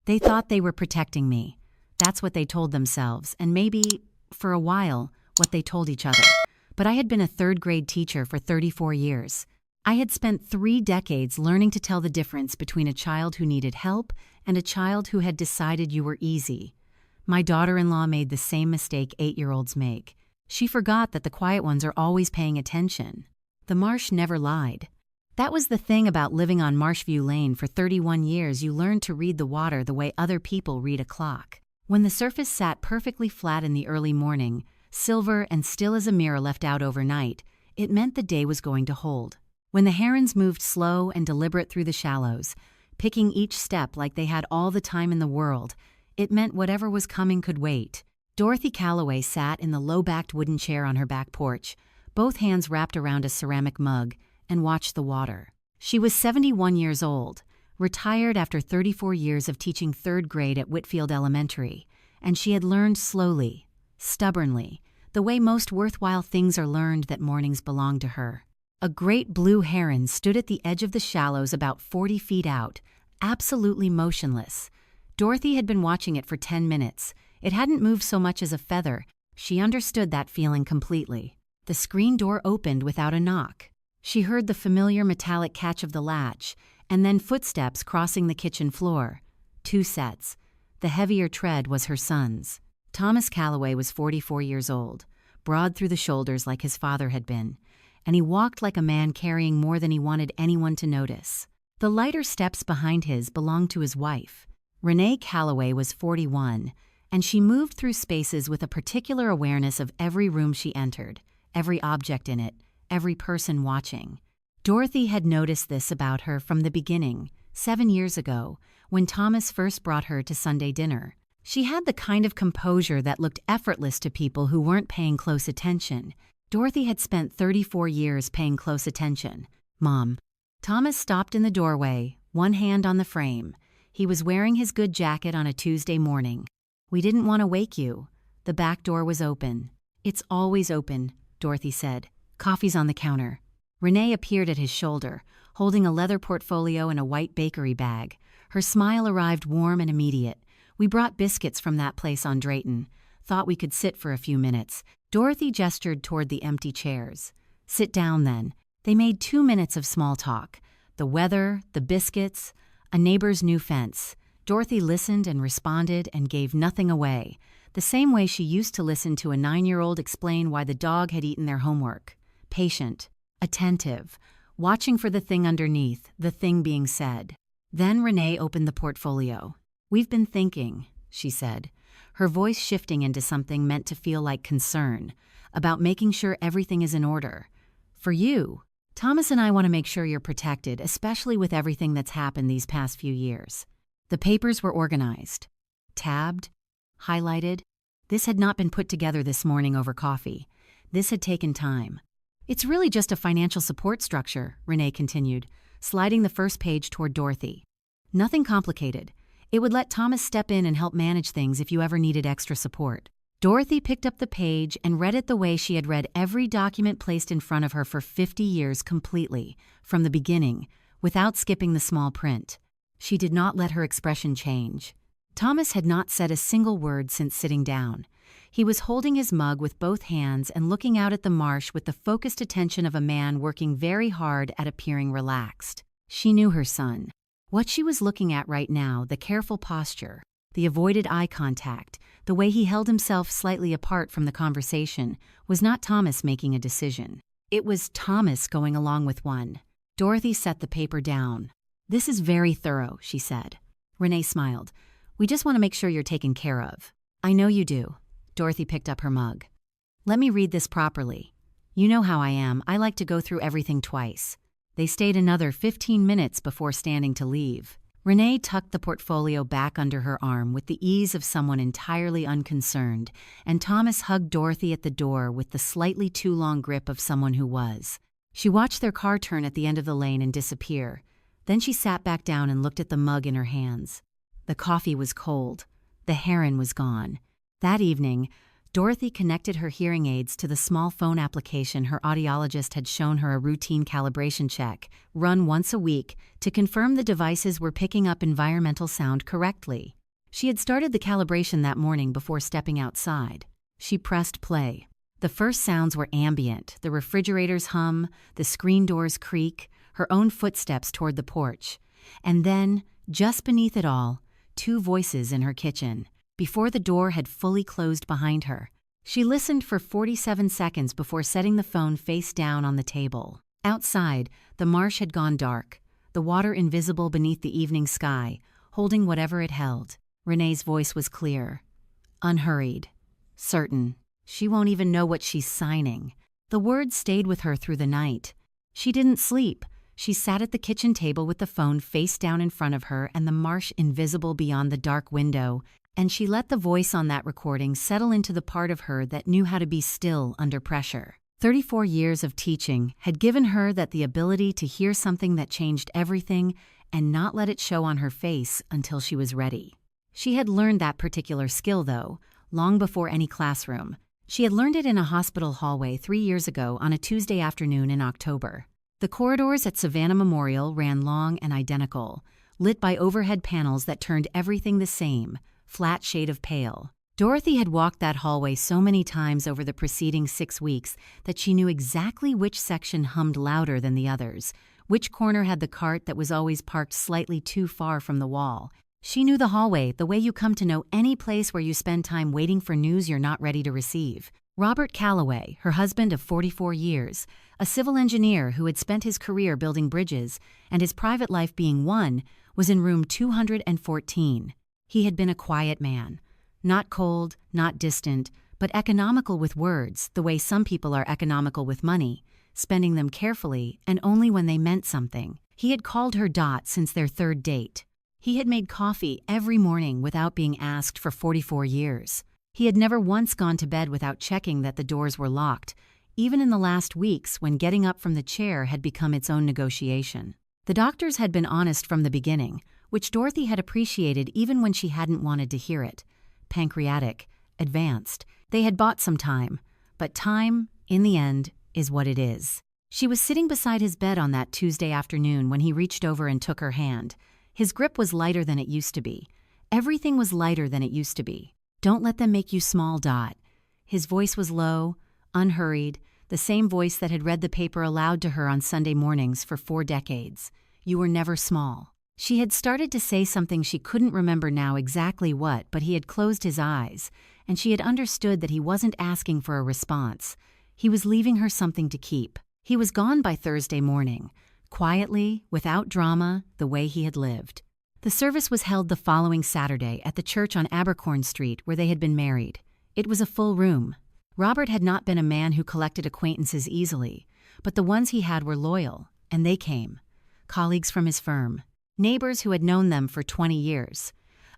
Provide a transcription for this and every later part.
They thought they were protecting me. That's what they told themselves, and maybe, for a while, what they told each other. But I had been a third-grade teacher for 34 years. I had spent 3 decades learning to tell the difference between a child who needed help and a child who had decided you were easy. My daughter-in-law made the same mistake 8-year-olds make. She forgot that the quiet ones are always paying attention. The marsh never lied. That was the thing about living on Marshview Lane for 31 years. You learned to read the water the way other people read a clock. When the surface sat perfectly flat in the early morning, silver and still as a mirror left out overnight, it meant the day was going to hold. When the herons moved slow and deliberate through the shallows, picking each step like they had all the time in the world, it meant whatever was coming could wait. Dorothy Calloway sat in the low-backed wooden chair on her back porch, both hands wrapped around a ceramic mug, and watched the water. She was 71 years old, retired after 34 years of teaching 3rd grade at Whitfield Elementary, and she had learned slowly, stubbornly, the way most worthwhile things are learned, that mornings belonged to her. A great blue heron stood at the edge of the shallows about 40 feet out, absolutely motionless. Dorothy had been watching it for 10 minutes. It hadn't moved so much as a feather. She understood that feeling completely. The screen door opened without a knock. She heard the familiar metallic catch of the latch, and then footsteps crossing the kitchen floor. 2 sets. The heavier tread was her son's. Thomas Calloway was 44 years old, broad through the shoulders like his father had been, and he walked like a man carrying more than he wanted anyone to notice. The lighter steps behind his belonged to his wife. Renee Calloway was 41, and she moved through spaces with a particular awareness of every room she entered, every object in it, every person watching. Dorothy had noticed this about her from the beginning, 7 years ago, when Thomas first brought her to Sunday dinner. She had the kind of composure that looked effortless to people who weren't paying close attention. Dorothy had spent 34 years paying close attention. "Mom." Thomas stopped in the doorway, one hand on the frame. He was wearing his good jacket on a Tuesday morning. "We didn't want to wake you." The back door was open. "It's always open," Dorothy said. "Coffee's on the counter." Renee appeared at his shoulder, holding a leather portfolio and a white bakery bag. Her smile arrived warm and immediate. "We brought biscuits from that place on Drayton. Thought we could sit for a few minutes." Dorothy gestured toward the empty chairs. "Sit down, then." They made 2 minutes of small talk. The weather, the biscuits, a neighbor's new fence. Dorothy listened and responded and gave nothing away, the same way she used to listen to a 9-year-old explain why the dog had eaten their homework. Patient, attentive, watching for the thing underneath, the thing being said. Then Renee opened the portfolio. "We've been thinking," she said, her voice shifting into something meant to feel like concern, "about making sure everything is in order. For you, Thomas and I want to make sure you're protected, especially with everything that's happened these past few years." The papers were organized, tabbed, highlighted. This had not been put together this morning over coffee. This had taken time. "It's really just a financial support structure," Renee continued, sliding the first page toward Dorothy. "Nothing complicated. It would let Thomas step in and help manage things if you ever needed extra support." Dorothy picked up the page and read it the way she had read every document placed in front of her for 50 years completely, from the beginning, without skipping the small print. She did not let her expression change. Thomas had not said a single word since sitting down. He was holding his mug with both hands and looking out at the marsh with the focused attention of a man working very hard at appearing relaxed. She knew her son. What she was looking at right now, the careful posture, the avoided eye contact, the way he held himself slightly apart from the conversation, was not Thomas making a decision. It was Thomas going along with one. Dorothy set the paper down. "This is very thorough," she said. Renee smiled. "We just want to make sure you're taken care of." "I know you do." Dorothy picked up her mug. "Let me read this properly. You know how I am. I like to go through everything twice." They stayed another 15 minutes before standing to leave. Renee tucked the portfolio back under her arm with the ease of someone entirely unconcerned, and Thomas hugged Dorothy at the door with the slightly too long grip of someone who was. She watched their car turn at the end of the lane and disappear. Then she sat back down and looked at the mug in her hands. The coffee was cold. The heron was gone. That evening, Dorothy connected her hearing aids to the small phone application her audiologist had shown her a routine calibration check, run once a week, to confirm the devices were picking up environmental sound correctly. She had started the calibration that morning before stepping outside. She pressed play. The first sounds were ambient, the refrigerator's hum, the screen door's creak, her own footsteps toward the porch. And then, just beneath it all, two voices in her kitchen, before the door had fully closed behind her. She listened for 47 seconds before setting the phone face down on the table. Outside, the marsh had gone dark, the water invisible beneath the evening sky, holding whatever it held. Renee's voice was clear, unhurried, certain. She won't even know what she's signing. The words stayed with her through the night. She didn't sleep. She sat at the kitchen table with the phone face down in front of her and the marsh invisible beyond the dark window, and she let the voice on that recording settle into the part of her that knew how to be still under pressure. 34 years of teaching had given her the ability to hear something that changed everything and not let it show on her face until she was ready. She had learned that particular skill, though, long before any classroom. She had learned it in a hospital hallway 3 years ago on a Tuesday afternoon in October. The corridors at Savannah Memorial ran long and identical, lit by overhead panels that turned everything the same, flat shade of pale. Dorothy had walked that hallway so many times over the preceding 6 weeks that she knew exactly which section hummed louder than the others, which corner had the cart that was always parked slightly too far from the wall. She knew the hallway the way you come to know any place where you spend time waiting for news you're not ready to receive. Robert Calloway, her husband of 44 years, a civil engineer who had spent his career building bridges and his private life being one, was in room 214. He had been a quiet man. Not cold, not distant, but economical with words, the way some people are economical with money, spending them carefully and only when they meant something. He had called her Dot since their third date. He had made coffee every morning without being asked for 44 years. He had never once gone to bed without checking that the doors were locked, even in the last weeks when getting up from the chair had become its own negotiation. The doctors had been honest from the beginning, which Dorothy had appreciated even when she hadn't wanted to hear it. Pancreatic, advanced. They had bought some time, but time, in the end, is what it is. She was sitting beside his bed on that Tuesday afternoon when he reached over and took her hand. His grip was lighter than it used to be. Everything was lighter than it used to be. Don't let them make you small, Dot. His voice was low, unhurried, the same voice that had read the paper aloud to her on Sunday mornings for 4 decades. You were never small. She had started to say something she couldn't remember now exactly what, but he had closed his eyes, and she had understood that he wasn't asking for a response. He was leaving her something to keep. He was gone by Thursday morning, quietly, without drama, the way he had lived. The service was held the following Saturday at the church on Abercorn Street where they had been married. It was a full room. Robert had not been a man who collected acquaintances easily, but the ones he had were loyal, and they came. Colleagues from his firm, neighbors who had known them for 20 years.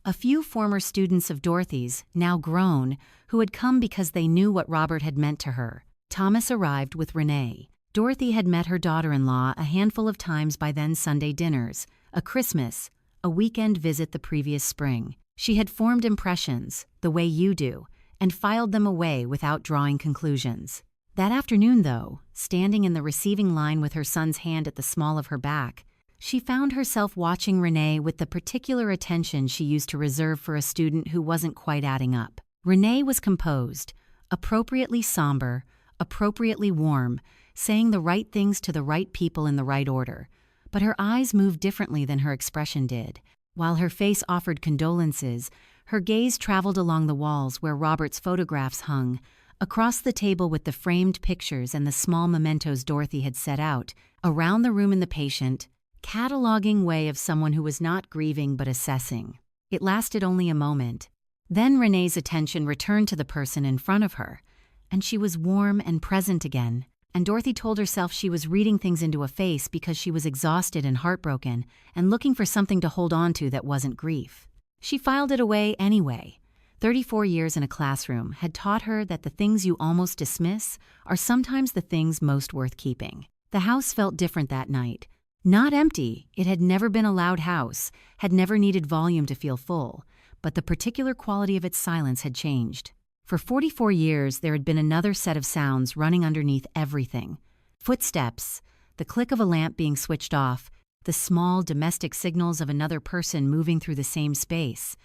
A few former students of Dorothy's, now grown, who had come because they knew what Robert had meant to her. Thomas arrived with Renee. Dorothy had met her daughter-in-law a handful of times by then Sunday dinners, a Christmas, a weekend visit the previous spring. She had formed impressions, the way you do, and filed them away without drawing conclusions. That afternoon, though, standing in the receiving line with her son's hand at the small of her back, she found herself watching Renee with the particular attention she used to reserve for a student who wasn't quite adding up. Renee was composed, appropriately somber, appropriately warm, saying the right things to the right people in the right order, but her eyes moved differently than her expression did. While her face offered condolences, her gaze traveled along the walls where Robert's photographs hung, across the table with the framed pictures and the small mementos Dorothy had set out, around the room in the patient, cataloging way of someone who was not grieving but assessing. It lasted only a moment. Then Renee's attention returned to the person in front of her, and she was warm and present again, and Dorothy told herself she was reading things into a face because she was exhausted and heartbroken and looking for something to hold on to that wasn't grief. She filed it away anyway. 34 years in a classroom had taught her that the things you almost dismiss are sometimes the things most worth keeping. The house felt different that night. Not empty, it had never been a loud house, had never needed volume to feel full, but the particular quality of its silence had changed. For 44 years, there had been another set of sounds running underneath everything. Footsteps, the click of a lamp being switched off, the small domestic signals of another person moving through the same space.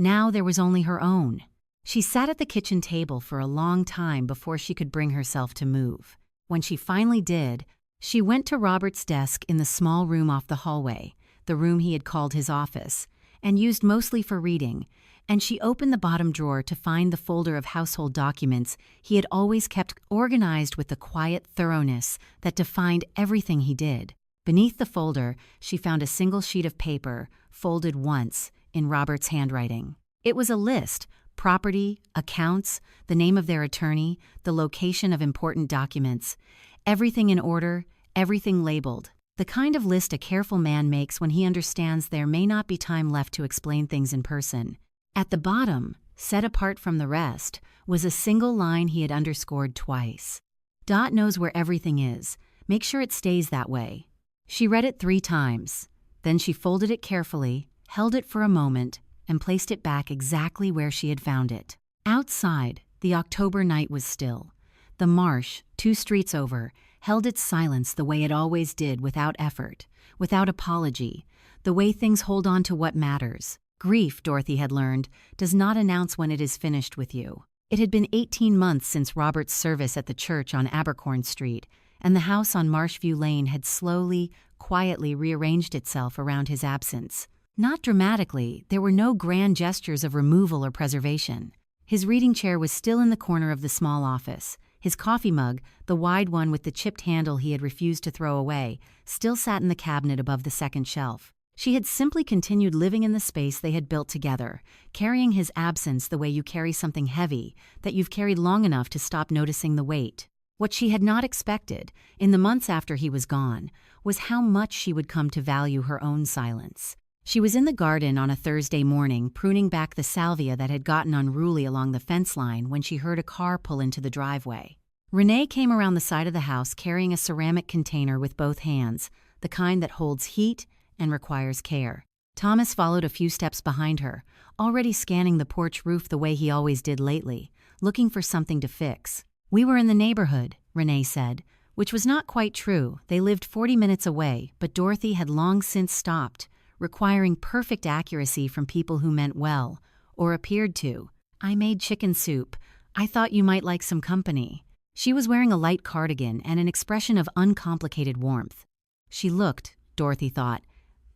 Now there was only her own. She sat at the kitchen table for a long time before she could bring herself to move. When she finally did, she went to Robert's desk in the small room off the hallway, the room he had called his office, and used mostly for reading, and she opened the bottom drawer to find the folder of household documents he had always kept organized with the quiet thoroughness that defined everything he did. Beneath the folder, she found a single sheet of paper, folded once, in Robert's handwriting. It was a list: property, accounts, the name of their attorney, the location of important documents. Everything in order, everything labeled. The kind of list a careful man makes when he understands there may not be time left to explain things in person. At the bottom, set apart from the rest, was a single line he had underscored twice. Dot knows where everything is. Make sure it stays that way. She read it 3 times. Then she folded it carefully, held it for a moment, and placed it back exactly where she had found it. Outside, the October night was still. The marsh, 2 streets over, held its silence the way it always did, without effort, without apology, the way things hold on to what matters. Grief, Dorothy had learned, does not announce when it is finished with you. It had been 18 months since Robert's service at the church on Abercorn Street, and the house on Marshview Lane had slowly, quietly rearranged itself around his absence. Not dramatically, there were no grand gestures of removal or preservation. His reading chair was still in the corner of the small office. His coffee mug, the wide one with the chipped handle he had refused to throw away, still sat in the cabinet above the second shelf. She had simply continued living in the space they had built together, carrying his absence the way you carry something heavy that you've carried long enough to stop noticing the weight. What she had not expected, in the months after he was gone, was how much she would come to value her own silence. She was in the garden on a Thursday morning, pruning back the salvia that had gotten unruly along the fence line, when she heard a car pull into the driveway. Renee came around the side of the house carrying a ceramic container with both hands, the kind that holds heat and requires care. Thomas followed a few steps behind her, already scanning the porch roof the way he always did lately, looking for something to fix. "We were in the neighborhood," Renee said, which was not quite true. They lived 40 minutes away, but Dorothy had long since stopped, requiring perfect accuracy from people who meant well, or appeared to. "I made chicken soup. I thought you might like some company." She was wearing a light cardigan and an expression of uncomplicated warmth. She looked, Dorothy thought,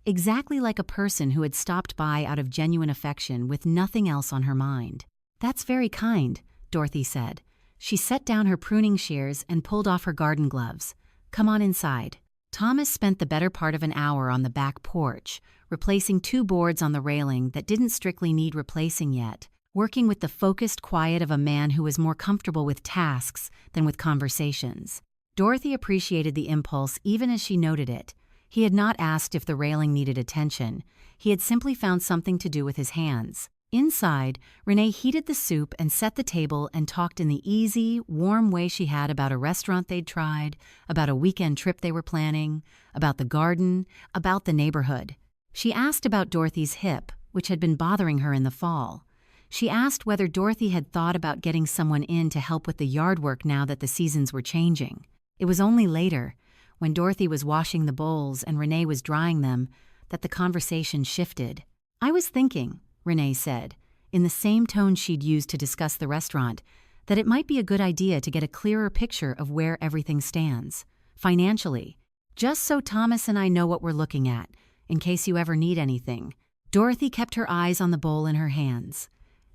exactly like a person who had stopped by out of genuine affection with nothing else on her mind. "That's very kind," Dorothy said. She set down her pruning shears and pulled off her garden gloves. "Come on inside." Thomas spent the better part of an hour on the back porch, replacing 2 boards on the railing that didn't strictly need replacing yet, working with the focused quiet of a man who was more comfortable with tasks than with conversations. Dorothy appreciated the impulse even as she noted it. He had not asked if the railing needed attention. He had simply found something to do with his hands. Inside, Renee heated the soup and set the table and talked in the easy, warm way she had about a restaurant they'd tried, about a weekend trip they were planning, about the garden, about the neighborhood. She asked about Dorothy's hip, which had been bothering her in the fall. She asked whether Dorothy had thought about getting someone in to help with the yard work now that the seasons were changing. It was only later, when Dorothy was washing the bowls and Renee was drying them, that the conversation shifted. "I was thinking," Renee said, in the same tone she'd used to discuss the restaurant, "that it might be a good idea to get a clearer picture of where everything stands, financially, just so Thomas and I know what we're looking at, in case you ever need anything." Dorothy kept her eyes on the bowl in her hands.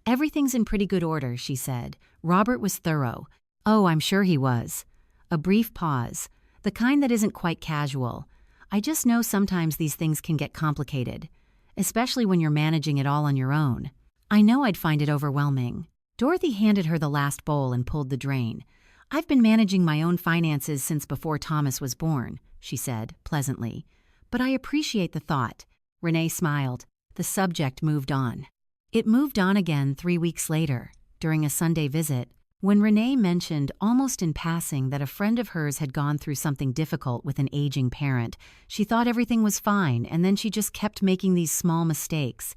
"Everything's in pretty good order," she said. "Robert was thorough." "Oh, I'm sure he was." A brief pause, the kind that isn't quite casual. "I just know sometimes these things can get complicated, especially when you're managing it all on your own. I know I'd find it overwhelming." Dorothy handed her the last bowl and pulled the drain. "I've been managing my own finances since before Thomas was born," she said, pleasantly. "But I appreciate the thought." Renee smiled. The subject moved on. It moved on again 3 weeks later, during a Sunday visit, when Renee mentioned, almost in passing, that a friend of hers had gone through something difficult with an aging parent. She thought everything was fine, and then she just kept making these small mistakes.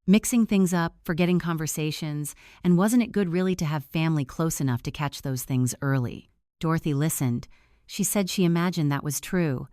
Mixing things up, forgetting conversations, and wasn't it good really to have family close enough to catch those things early? Dorothy listened. She said she imagined that was true.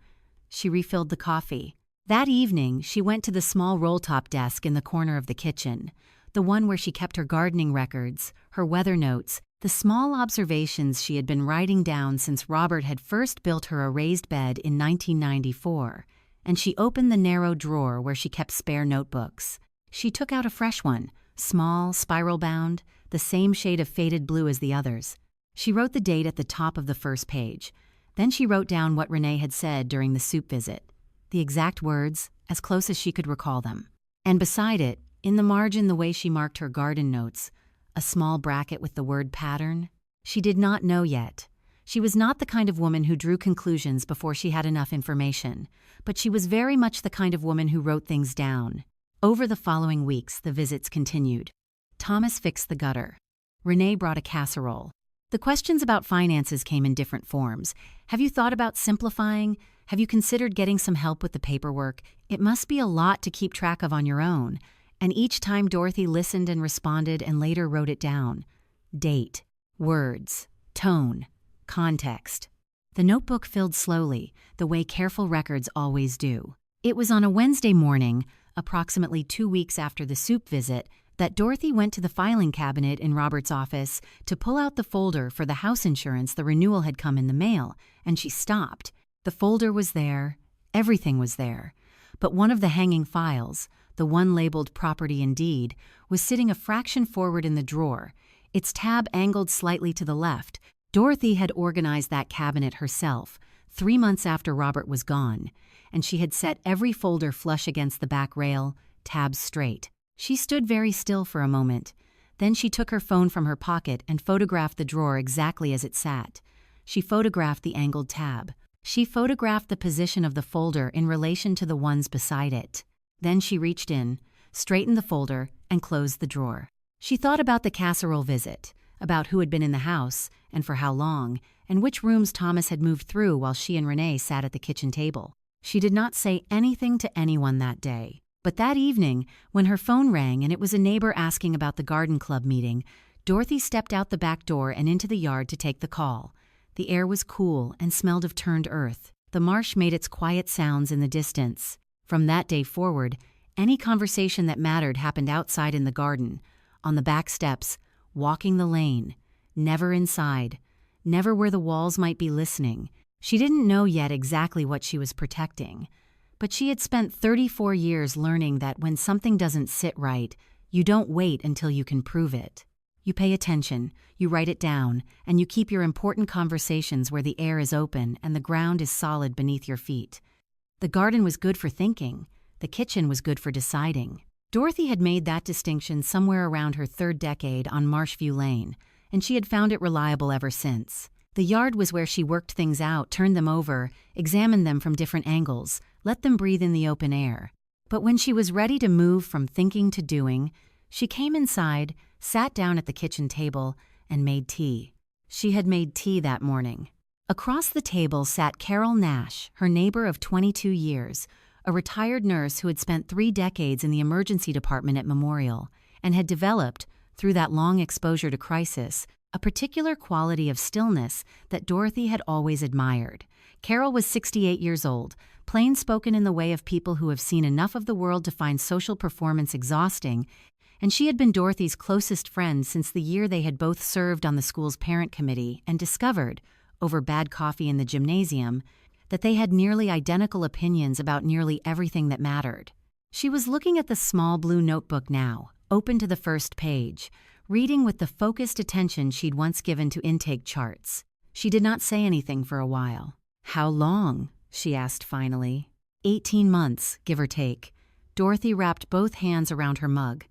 She refilled the coffee. That evening, she went to the small roll-top desk in the corner of the kitchen, the one where she kept her gardening records, her weather notes, the small observations she had been writing down since Robert had first built her a raised bed in 1994, and she opened the narrow drawer where she kept spare notebooks. She took out a fresh one, small, spiral-bound, the same shade of faded blue as the others. She wrote the date at the top of the first page. Then she wrote down what Renee had said during the soup visit, the exact words, as close as she could recall them. And beside it, in the margin the way she marked her garden notes, a small bracket with the word pattern. She did not know yet. She was not the kind of woman who drew conclusions before she had enough information, but she was very much the kind of woman who wrote things down. Over the following weeks, the visits continued. Thomas fixed the gutter. Renee brought a casserole. The questions about finances came in different forms. Have you thought about simplifying? Have you considered getting some help with the paperwork? It must be a lot to keep track of on your own. And each time Dorothy listened and responded and later wrote it down. Date, words, tone, context. The notebook filled slowly, the way careful records always do. It was on a Wednesday morning, approximately 2 weeks after the soup visit, that Dorothy went to the filing cabinet in Robert's office to pull out the folder for the house insurance the renewal had come in the mail, and she stopped. The folder was there, everything was there, but one of the hanging files, the one labeled Property and Deed, was sitting a fraction forward in the drawer, its tab angled slightly to the left. Dorothy had organized that cabinet herself, 3 months after Robert was gone, and she had set every folder flush against the back rail, tabs straight. She stood very still for a moment. Then she took her phone from her pocket and photographed the drawer exactly as it sat. She photographed the angled tab. She photographed the position of the folder in relation to the ones beside it. Then she reached in, straightened the folder, and closed the drawer. She thought about the casserole visit, about who had been in the house, and for how long, and which rooms Thomas had moved through while she and Renee sat at the kitchen table. She did not say anything to anyone that day. But that evening, when her phone rang and it was a neighbor asking about the garden club meeting, Dorothy stepped out the back door and into the yard to take the call. The air was cool and smelled of turned earth. The marsh made its quiet sounds in the distance. From that day forward, any conversation that mattered happened outside in the garden, on the back steps, walking the lane, never inside, never where the walls might be listening. She didn't know yet exactly what she was protecting, but she had spent 34 years learning that when something doesn't sit right, you don't wait until you can prove it. You pay attention, you write it down, and you keep your important conversations where the air is open and the ground is solid beneath your feet. The garden was good for thinking. The kitchen was good for deciding. Dorothy had made that distinction somewhere around her 3rd decade on Marshview Lane, and she had found it reliable ever since. The yard was where she worked things out, turned them over, examined them from different angles, let them breathe in the open air. But when she was ready to move from thinking to doing, she came inside, sat down at the kitchen table, and made tea. She had made tea that morning. Across the table sat Carol Nash, her neighbor of 22 years, a retired nurse who had spent 3 decades in the emergency department at Memorial and had developed, through that long exposure to crisis, a particular quality of stillness that Dorothy had always admired. Carol was 68 years old, plain-spoken in the way of people who have seen enough of the world to find social performance exhausting, and she had been Dorothy's closest friend since the year they had both served on the school's parent committee and discovered, over bad coffee in the gymnasium, that they had nearly identical opinions about nearly everything that mattered. She was looking at the small blue notebook now, open to the first page, reading with the focused attention she'd once given to intake charts. She did not say anything for a while. "How long?" she asked finally. 18 months, give or take. Dorothy wrapped both hands around her mug.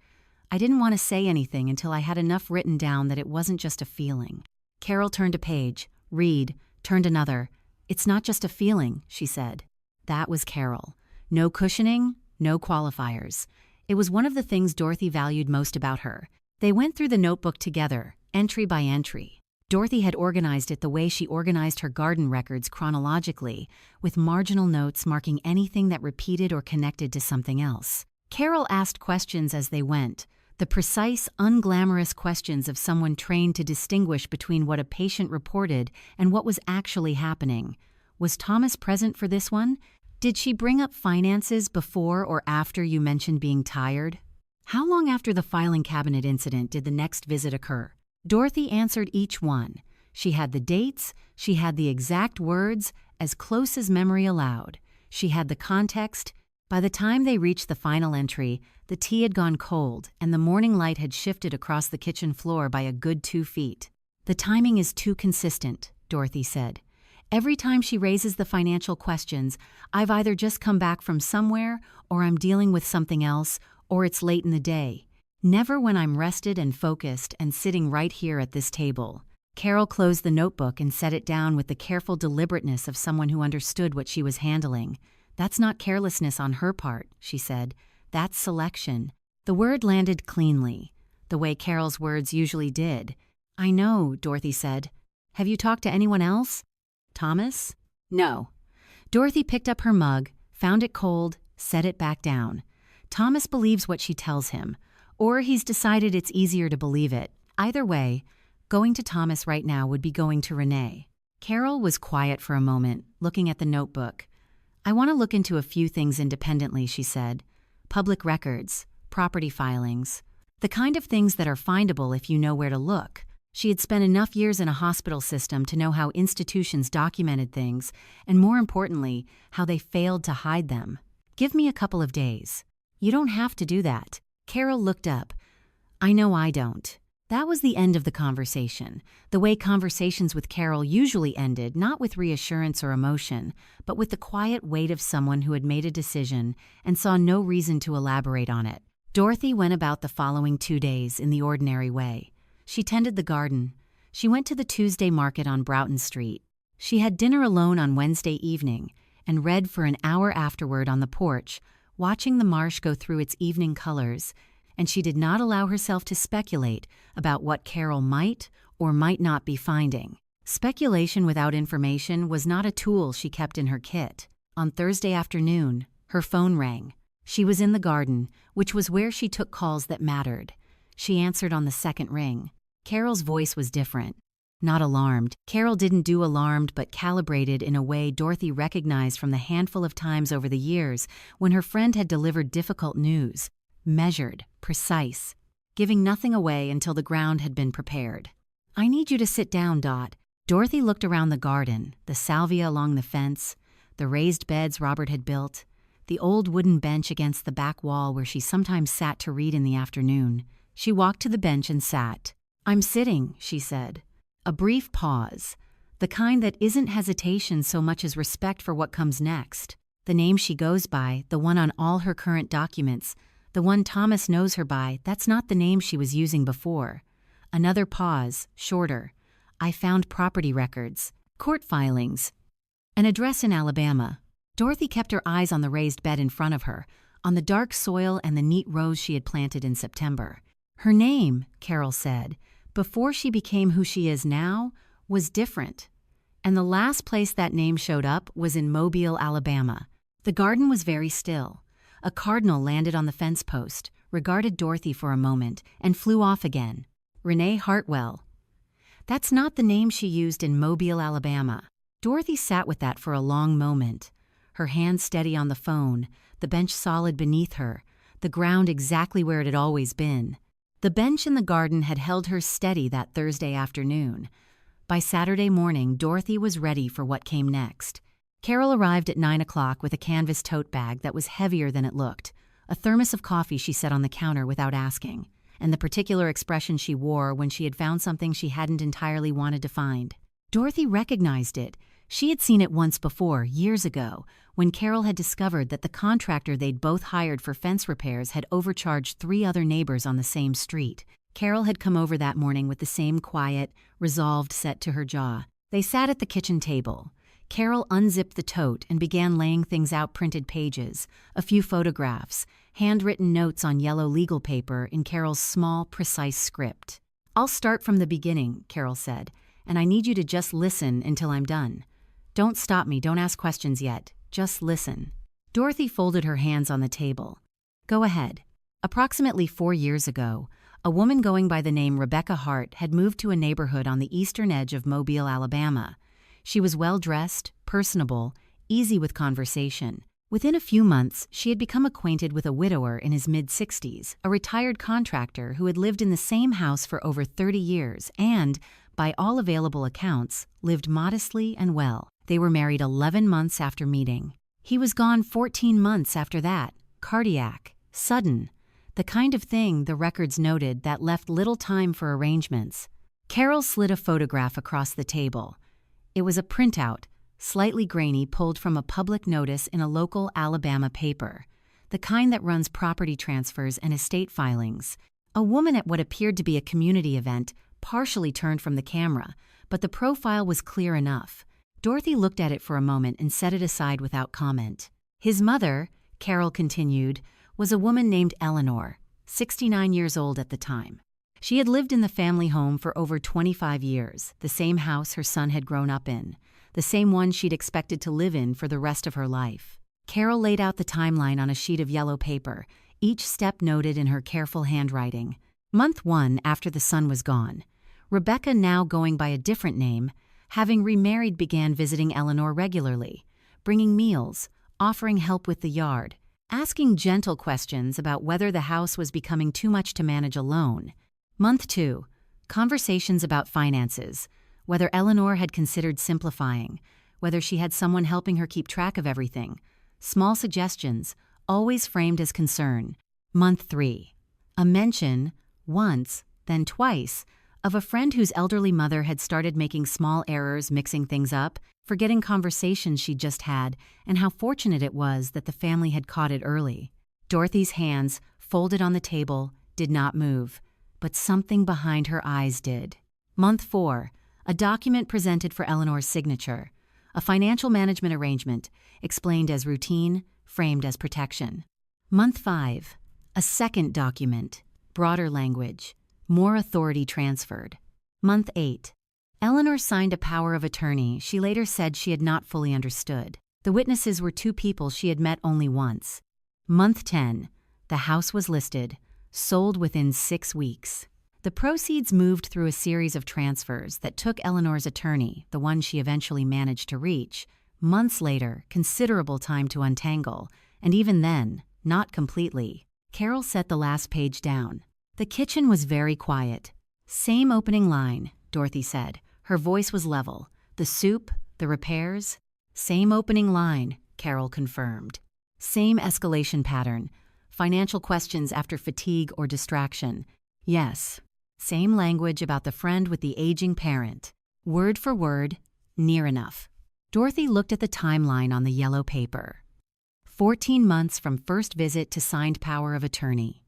I didn't want to say anything until I had enough written down that it wasn't just a feeling. Carol turned a page, read, turned another. "It's not just a feeling," she said. That was Carol. No cushioning, no qualifiers. It was one of the things Dorothy valued most about her. They went through the notebook together, entry by entry. Dorothy had organized it the way she organized her garden records chronologically, with marginal notes marking anything that repeated or connected to something else. Carol asked questions as they went, the precise, unglamorous questions of someone trained to distinguish between what a patient reported and what was actually happening. Was Thomas present for this one? Did she bring up finances before or after you mentioned being tired? How long after the filing cabinet incident did the next visit occur? Dorothy answered each one. She had the dates, she had the exact words, as close as memory allowed. She had the context. By the time they reached the final entry, the tea had gone cold and the morning light had shifted across the kitchen floor by a good 2 feet. The timing is too consistent, Dorothy said. Every time she raises the financial questions, I've either just come back from somewhere, or I'm dealing with something else, or it's late in the day. Never when I'm rested and focused and sitting right here at this table. Carol closed the notebook and set it down with the careful deliberateness of someone who understood what she was handling. That's not carelessness on her part, she said. That's selection. The word landed cleanly, the way Carol's words usually did. I know, Dorothy said. Have you talked to anyone else? Thomas? No. Dorothy picked up her mug, found it cold, set it back down. Thomas believes what she tells him, or he's decided it's easier to believe it. Either way, going to Thomas right now would be going to Renee. Carol was quiet for a moment, looking at the notebook. I want to look into a few things independently, she said. Public records, property filings, the kind of things that are findable if you know where to look. She had spent enough years in a hospital system to know how institutions documented things, and more importantly, how they failed to hide them. Give me a couple of days. You don't have to do that. Carol looked up. I know I don't. That was the end of the conversation, the way conversations with Carol usually ended, not with reassurance or emotion, but with the quiet weight of someone who had made a decision and saw no reason to elaborate on it. Dorothy went about the following 2 days in the ordinary way. She tended the garden. She went to the Tuesday market on Broughton Street. She had dinner alone on Wednesday evening and read for an hour afterward on the porch, watching the marsh go through its evening colors, and she did not allow herself to speculate about what Carol might or might not be finding. Speculation without information was not a tool she kept in her kit. On Thursday afternoon, her phone rang. She was in the garden, which was where she took calls that mattered. She answered on the second ring. Carol's voice was different. Not alarmed. Carol didn't do alarmed but calibrated in a way Dorothy recognized from the handful of times over the years when her friend had delivered difficult news. Measured, precise, giving nothing away until the ground had been prepared. I need you to sit down, Dot. Dorothy looked around the garden, the salvia along the fence, the raised beds Robert had built, the old wooden bench against the back wall where she sometimes sat to read in the afternoon. She walked to the bench and sat. I'm sitting, she said. A brief pause, the kind that isn't hesitation so much as respect for what comes next. The name she goes by, the one on all her current documents, the one Thomas knows her by, that's not the name she was using before. Another pause, shorter. I found property records, court filings, an address in Alabama. Dorothy kept her eyes on the raised bed in front of her, on the dark soil and the neat rows she had planted in September. Her name, Carol said, before she became who she is now, was different. And the last place that name showed up was in Mobile, Alabama. The garden was very still. A cardinal landed on the fence post, regarded Dorothy for a moment, and flew off again. Renee Hartwell. That's not the name she used in Mobile, Alabama. Dorothy sat with that for a long moment, her hand steady on the phone, the bench solid beneath her, the ground exactly where it had always been. The bench in the garden had held her steady that Thursday afternoon. By Saturday morning, Dorothy was ready for what came next. Carol arrived at 9 o'clock with a canvas tote bag that was heavier than it looked, a thermos of coffee she set on the counter without asking, and the particular expression she wore when she had found something she hadn't entirely wanted to find. Dorothy recognized it. She had seen it once before, years ago, when Carol had discovered that the contractor they'd both hired for fence repairs had overcharged 3 other neighbors on the same street. Carol had come over that morning with the same quiet, resolved set to her jaw. They sat at the kitchen table. Carol unzipped the tote and began laying things out: printed pages, a few photographs, handwritten notes on yellow legal paper in Carol's small, precise script. I'll start from the beginning, Carol said, and I need you to just listen until I'm done. Don't stop me, don't ask questions yet. Just listen. Dorothy folded her hands on the table. Go ahead. Approximately 4 years ago, a woman going by the name Rebecca Hart had moved to a neighborhood on the eastern edge of Mobile, Alabama. She was well-dressed, personable, easy with conversation. Within a few months, she had become acquainted with a widower in his mid-60s, a retired contractor who had lived in the same house for over 30 years and, by all available accounts, lived modestly and well. They were married 11 months after meeting. He was gone 14 months after that, cardiac, sudden, the kind of thing, the records noted, that left little time for arrangements. Carol slid a photograph across the table. It was a printout, slightly grainy, pulled from a public notice in a local Alabama paper, the kind that runs property transfers and estate filings. A woman at what appeared to be a community event partially turned from the camera, but the profile was clear enough. Dorothy looked at it for a moment and set it aside without comment. His mother, Carol continued, was a woman named Eleanor, 69 years old at the time. She had lived in the family home for over 25 years, the same house her son had grown up in, the same one she'd expected to live in for the rest of her life. Carol laid out the timeline on a sheet of yellow paper, each step noted in her careful handwriting. Month 1 after the son was gone. Rebecca, now going by a different name, having remarried, began visiting Eleanor regularly, bringing meals, offering help with the yard, asking gentle questions about whether the house was becoming too much to manage alone. Month 2, conversations about finances, whether Eleanor had considered simplifying, whether she had someone helping her keep track of everything. Small suggestions, always framed as concern. Month 3, a mention, once, then twice, of a friend whose elderly mother had started making small errors, mixing things up, forgetting conversations she'd just had, and how fortunate it was that the family had caught it early. Dorothy's hands, folded on the table, did not move, but something behind her eyes did. Month 4, a document presented for Eleanor's signature, a financial management arrangement, explained as routine, framed as protection. Month 5, a second document, broader language, more authority transferred. Month 8, Eleanor signed a power of attorney she later said she had not fully understood. The witnesses were 2 people she had met only once. Month 10, the house was listed, sold within 6 weeks. The proceeds moved through a series of transfers that took Eleanor's attorney, the one she eventually managed to reach, months later, considerable time to untangle, and even then, not completely. Carol set the last page down. The kitchen was very quiet. Same opening line, Dorothy said. Her voice was level. The soup, the repairs. Same opening line, Carol confirmed. Same escalation pattern. Financial questions after fatigue or distraction. Yes. Same language about the friend with the aging parent. Word for word, near enough. Dorothy looked at the timeline on the yellow paper. 14 months from first visit to signed power of attorney.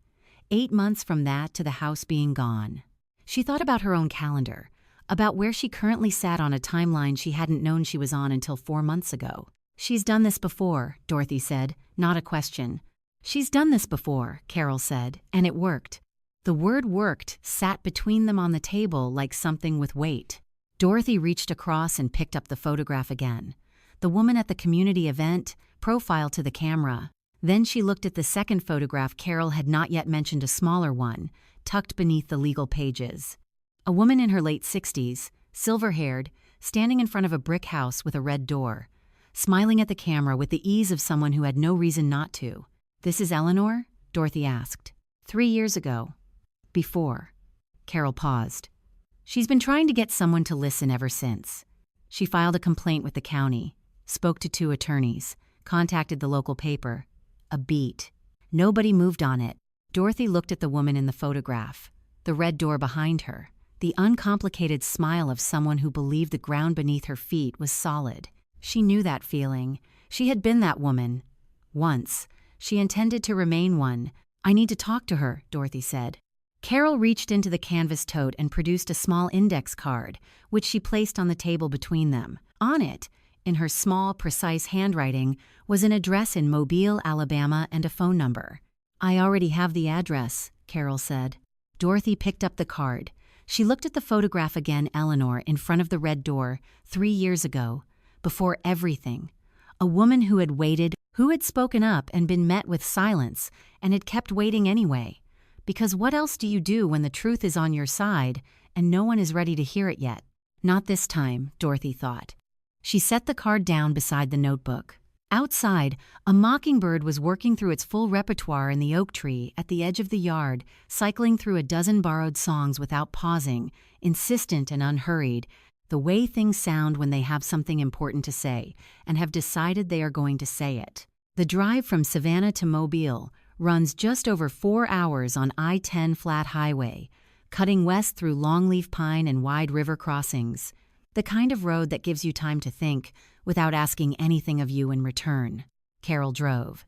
8 months from that to the house being gone. She thought about her own calendar, about where she currently sat on a timeline she hadn't known she was on until 4 months ago. She's done this before, Dorothy said, not a question. She's done this before, Carol said, and it worked. The word worked sat between them on the table like something with weight. Dorothy reached across and picked up the photograph again. The woman at the community event, profile to the camera. Then she looked at the second photograph Carol had not yet mentioned, a smaller one, tucked beneath the legal pages. A woman in her late 60s, silver-haired, standing in front of a brick house with a red door, smiling at the camera with the ease of someone who had no reason not to. "This is Eleanor?" Dorothy asked. 3 years ago. Before. Carol paused. She's been trying to get someone to listen ever since. She filed a complaint with the county, spoke to 2 attorneys, contacted the local paper. A beat. Nobody moved on it. Dorothy looked at the woman in the photograph, the red door behind her, the uncomplicated smile of someone who believed the ground beneath her feet was solid. She knew that feeling. She had been that woman. Once. She intended to remain one. "I need to talk to her," Dorothy said. Carol reached into the canvas tote and produced a small index card, which she placed on the table between them. On it, in her small, precise handwriting, was an address in Mobile, Alabama, and a phone number. "I already have the address," Carol said. Dorothy picked up the card. She looked at the photograph again, Eleanor, in front of the red door, 3 years ago, before everything. A woman who had waited, who had spoken up and been met with silence, and had kept waiting anyway. Because what else do you do when the truth is on your side and no one is ready to hear it yet? Not this time, Dorothy thought. She set the card down beside the notebook. Outside, a mockingbird was working through its full repertoire in the oak tree at the edge of the yard, cycling through a dozen borrowed songs without pausing, insistent and unhurried, the way things sound when they have something important to say and have decided they are going to say it. The drive from Savannah to Mobile runs just over 4 hours on I-10 flat highway, cutting west through longleaf pine and wide river crossings, the kind of road that gives you time to think without asking anything of you in return. Carol drove.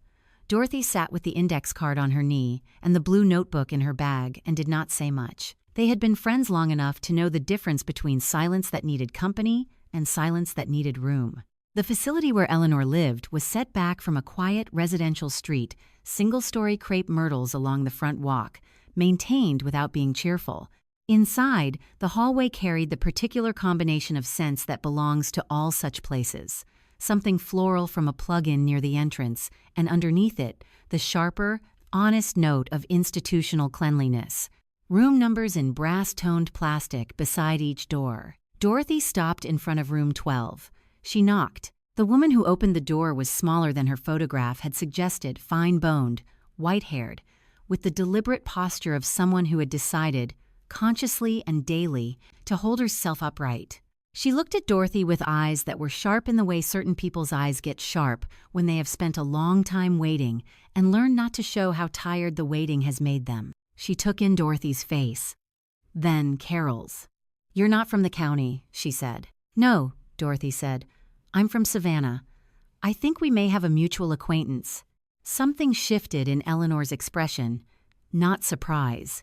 Dorothy sat with the index card on her knee and the blue notebook in her bag and did not say much. They had been friends long enough to know the difference between silence that needed company and silence that needed room. The facility where Eleanor lived was set back from a quiet residential street, single-story crepe myrtles along the front walk, maintained without being cheerful. Inside, the hallway carried the particular combination of scents that belongs to all such places. Something floral from a plug-in near the entrance, and underneath it, the sharper, honest note of institutional cleanliness. Room numbers in brass-toned plastic beside each door. Dorothy stopped in front of room 12. She knocked. The woman who opened the door was smaller than her photograph had suggested, fine-boned, white-haired, with the deliberate posture of someone who had decided, consciously and daily, to hold herself upright. She looked at Dorothy with eyes that were sharp in the way certain people's eyes get sharp when they have spent a long time waiting and learned not to show how tired the waiting has made them. She took in Dorothy's face. Then Carol's. "You're not from the county," she said. "No," Dorothy said. "I'm from Savannah. I think we may have a mutual acquaintance." Something shifted in Eleanor's expression. Not surprise.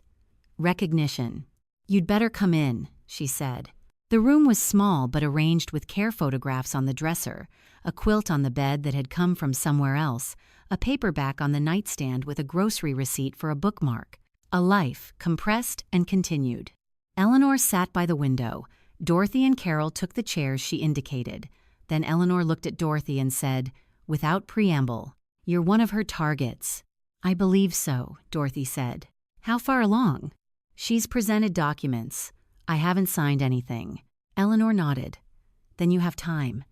Recognition. "You'd better come in," she said. The room was small but arranged with care photographs on the dresser, a quilt on the bed that had come from somewhere else, a paperback on the nightstand with a grocery receipt for a bookmark. A life, compressed and continued. Eleanor sat by the window. Dorothy and Carol took the chairs she indicated. Then Eleanor looked at Dorothy and said, without preamble, "You're one of her targets." "I believe so," Dorothy said. "How far along?" "She's presented documents. I haven't signed anything." Eleanor nodded. "Then you have time."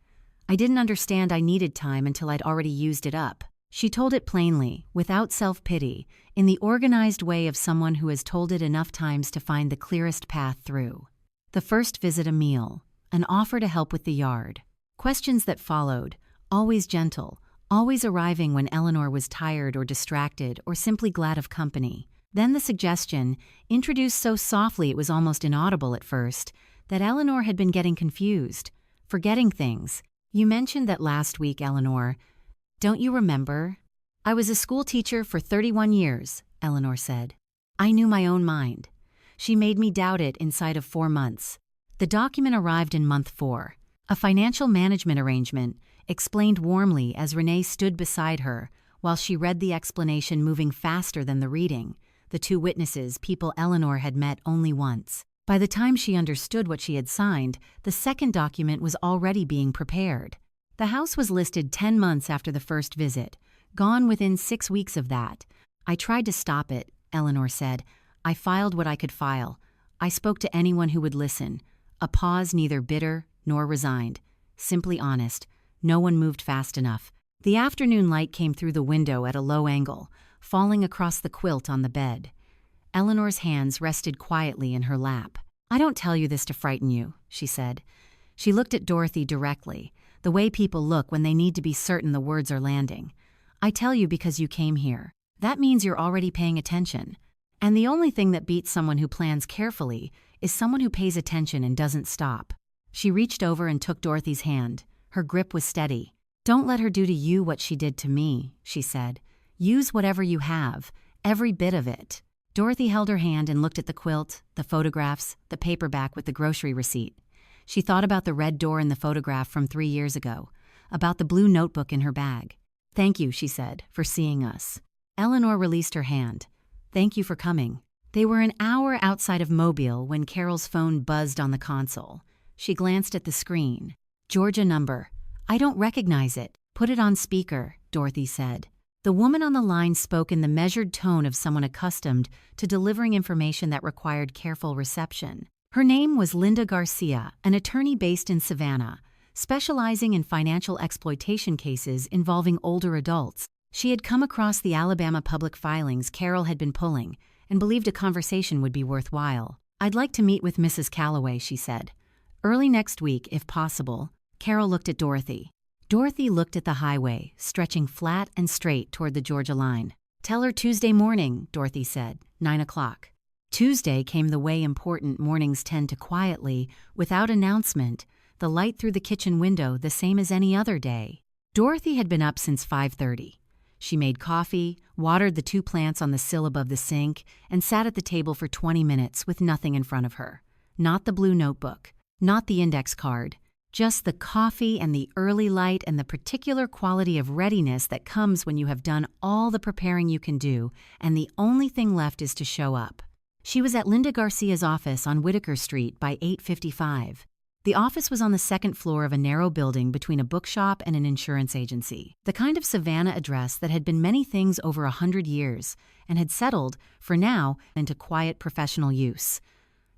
"I didn't understand I needed time until I'd already used it up." She told it plainly, without self-pity, in the organized way of someone who has told it enough times to find the clearest path through. The first visit a meal, an offer to help with the yard. Questions that followed, always gentle, always arriving when Eleanor was tired or distracted or simply glad of company. Then the suggestion, introduced so softly it was almost inaudible at first, that Eleanor had been getting confused, forgetting things. "You mentioned that last week, Eleanor. Don't you remember?" "I was a school teacher for 31 years, Eleanor said. "I knew my own mind. She made me doubt it inside of 4 months. The document arrived in month 4. A financial management arrangement, explained warmly as Renee stood beside her, while she read the explanation moving faster than the reading, the 2 witnesses, people Eleanor had met only once. By the time she understood what she had signed, the second document was already being prepared. The house was listed 10 months after the first visit, gone within 6 weeks of that. "I tried to stop it," Eleanor said. "I filed what I could file. I spoke to anyone who would listen. A pause neither bitter nor resigned. Simply honest. No one moved fast enough." The afternoon light came through the window at a low angle, falling across the quilt on the bed. Eleanor's hands rested quietly in her lap. "I don't tell you this to frighten you," she said. She looked at Dorothy directly, the way people look when they need to be certain the words are landing. "I tell you because you came here. That means you're already paying attention. And the only thing that beats someone who plans carefully is someone who pays attention and doesn't stop." She reached over and took Dorothy's hand. Her grip was steady. "Don't let her do to you what she did to me," she said. "Use whatever you have, every bit of it." Dorothy held her hand and looked at the quilt, the photographs, the paperback with the grocery receipt. She thought about the red door in the photograph from 3 years ago, about the blue notebook in her bag. "Thank you," she said, "for seeing us." Eleanor released her hand. "Thank you for coming." They were an hour outside of Mobile when Carol's phone buzzed on the console. She glanced at the screen. "Georgia number. I don't recognize it." "Put it on speaker," Dorothy said. The woman on the line spoke in the measured tone of someone accustomed to delivering information that required careful reception. Her name was Linda Garcia, an attorney based in Savannah, specializing in financial exploitation cases involving older adults. She had come across the Alabama public filings Carol had been pulling and believed a conversation would be worthwhile. "I'd like to meet with Mrs. Calloway," she said. "Early next week, if possible." Carol looked at Dorothy. Dorothy looked at the highway, stretching flat and straight toward the Georgia line. "Tell her Tuesday morning," Dorothy said, 9 o'clock. Tuesday came the way important mornings tend to quietly, without announcement, the light through the kitchen window the same as any other day. Dorothy had been up since 5:30. She made coffee, watered the 2 plants on the sill above the sink, and sat at the table for 20 minutes with nothing in front of her. Not the blue notebook, not the index card, just the coffee and the early light and the particular quality of readiness that comes when you have done all the preparing you can do and the only thing left is to show up. She was at Linda Garcia's office on Whitaker Street by 8:55. The office was on the second floor of a narrow building between a bookshop and an insurance agency, the kind of Savannah address that had been many things over 100 years and had settled, for now, into quiet professional use.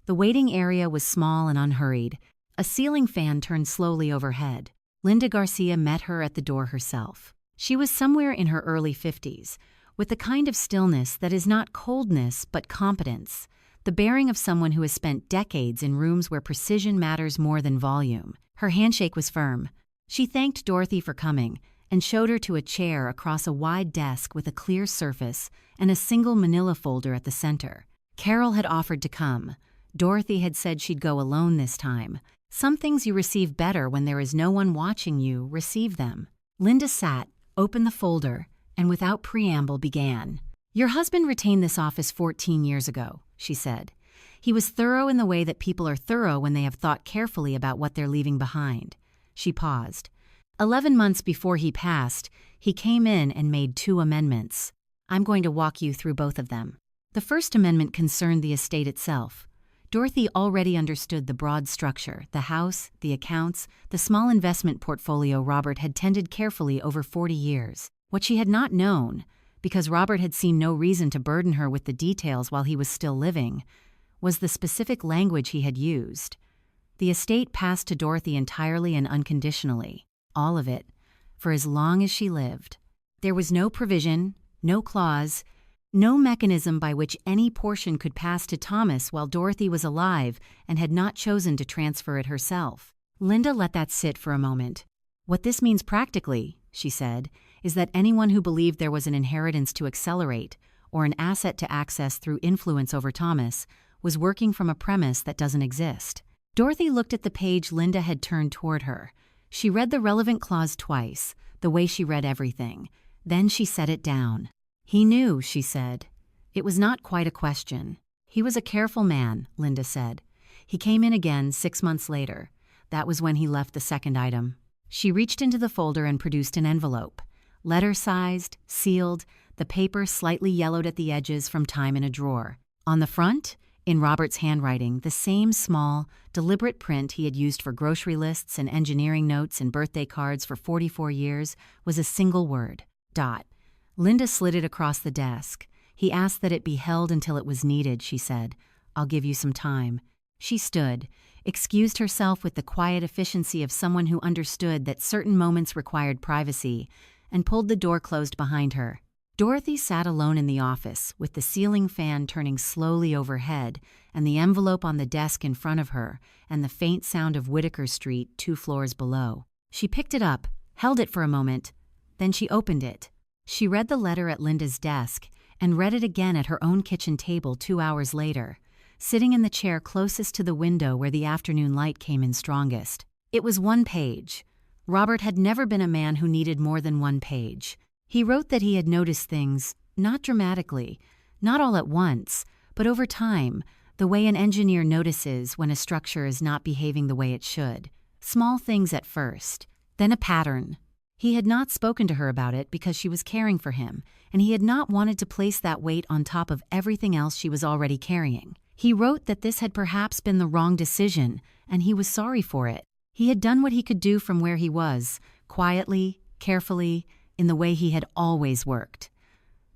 The waiting area was small and unhurried. A ceiling fan turned slowly overhead. Linda Garcia met her at the door herself. She was somewhere in her early 50s, with the kind of stillness that is not coldness but competence, the bearing of someone who has spent decades in rooms where precision matters more than volume. Her handshake was firm. She thanked Dorothy for coming and showed her to a chair across a wide desk with a clear surface and a single manila folder at the center. Carol had offered to come. Dorothy had said she'd go alone this time. Some things you receive better when there is no one watching you receive them. Linda sat, opened the folder, and without preamble began. "Your husband retained this office 14 years ago," she said. "He was thorough in the way that people are thorough when they have thought carefully about what they're leaving behind." She paused. 11 months before he passed, he came in and made 2 amendments. I'm going to walk you through both of them. The first amendment concerned the estate itself. Dorothy already understood the broad structure, the house, the accounts, the small investment portfolio Robert had tended carefully over 40 years. What she had not known, because Robert had seen no reason to burden her with the details while he was still living, was the specific language he had used. The estate passed to Dorothy entirely and unconditionally, all of it, for as long as she lived. There was no provision, no clause, no mechanism by which any portion could pass to Thomas while Dorothy was alive and had not chosen to transfer it herself. Linda let that sit for a moment. "What this means practically," she said, "is that anyone who believed there was an inheritance to accelerate or an asset to access through influence over Thomas was working from a premise that doesn't exist." Dorothy looked at the page Linda had turned toward her. She read the relevant clause twice, the way she read everything. Then she set it down. "He knew," she said. It was not quite a question. "He was a careful man," Linda said. "He came in again 6 months later. That was when he left the second item." She reached into the folder and produced an envelope. Letter-sized, sealed, the paper slightly yellowed at the edges from time in a drawer. On the front, in Robert's handwriting, the same small, deliberate print he had used for grocery lists and engineering notes and birthday cards for 44 years, was a single word, "Dot." Linda slid it across the desk. "He asked that it be held until it was needed," she said. "I'll give you some time." She stood, excused herself with the quiet efficiency of someone who understood that certain moments required privacy, and pulled the door closed behind her. Dorothy sat alone in the office, with the ceiling fan turning slowly overhead and the envelope on the desk in front of her and the faint sound of Whitaker Street 2 floors below. She picked it up, held it for a moment, then she opened it. She read the letter at Linda's desk and read it again at her own kitchen table 2 hours later, sitting in the chair closest to the window where the afternoon light came in strongest. It was 1 page. Robert had never been a man who needed more than 1 page. He wrote that he had noticed things, not dramatically, not all at once, but over time, the way an engineer notices when a structure is not behaving the way it should. Small things at first, then a pattern. He had not spoken to her about it because she was caring for him, and he had not wanted to place that weight on top of everything else she was already carrying. He wrote that this had perhaps been the wrong decision, and he was sorry for it. He had done what he could do from where he was, quietly, carefully, in the way he had always worked.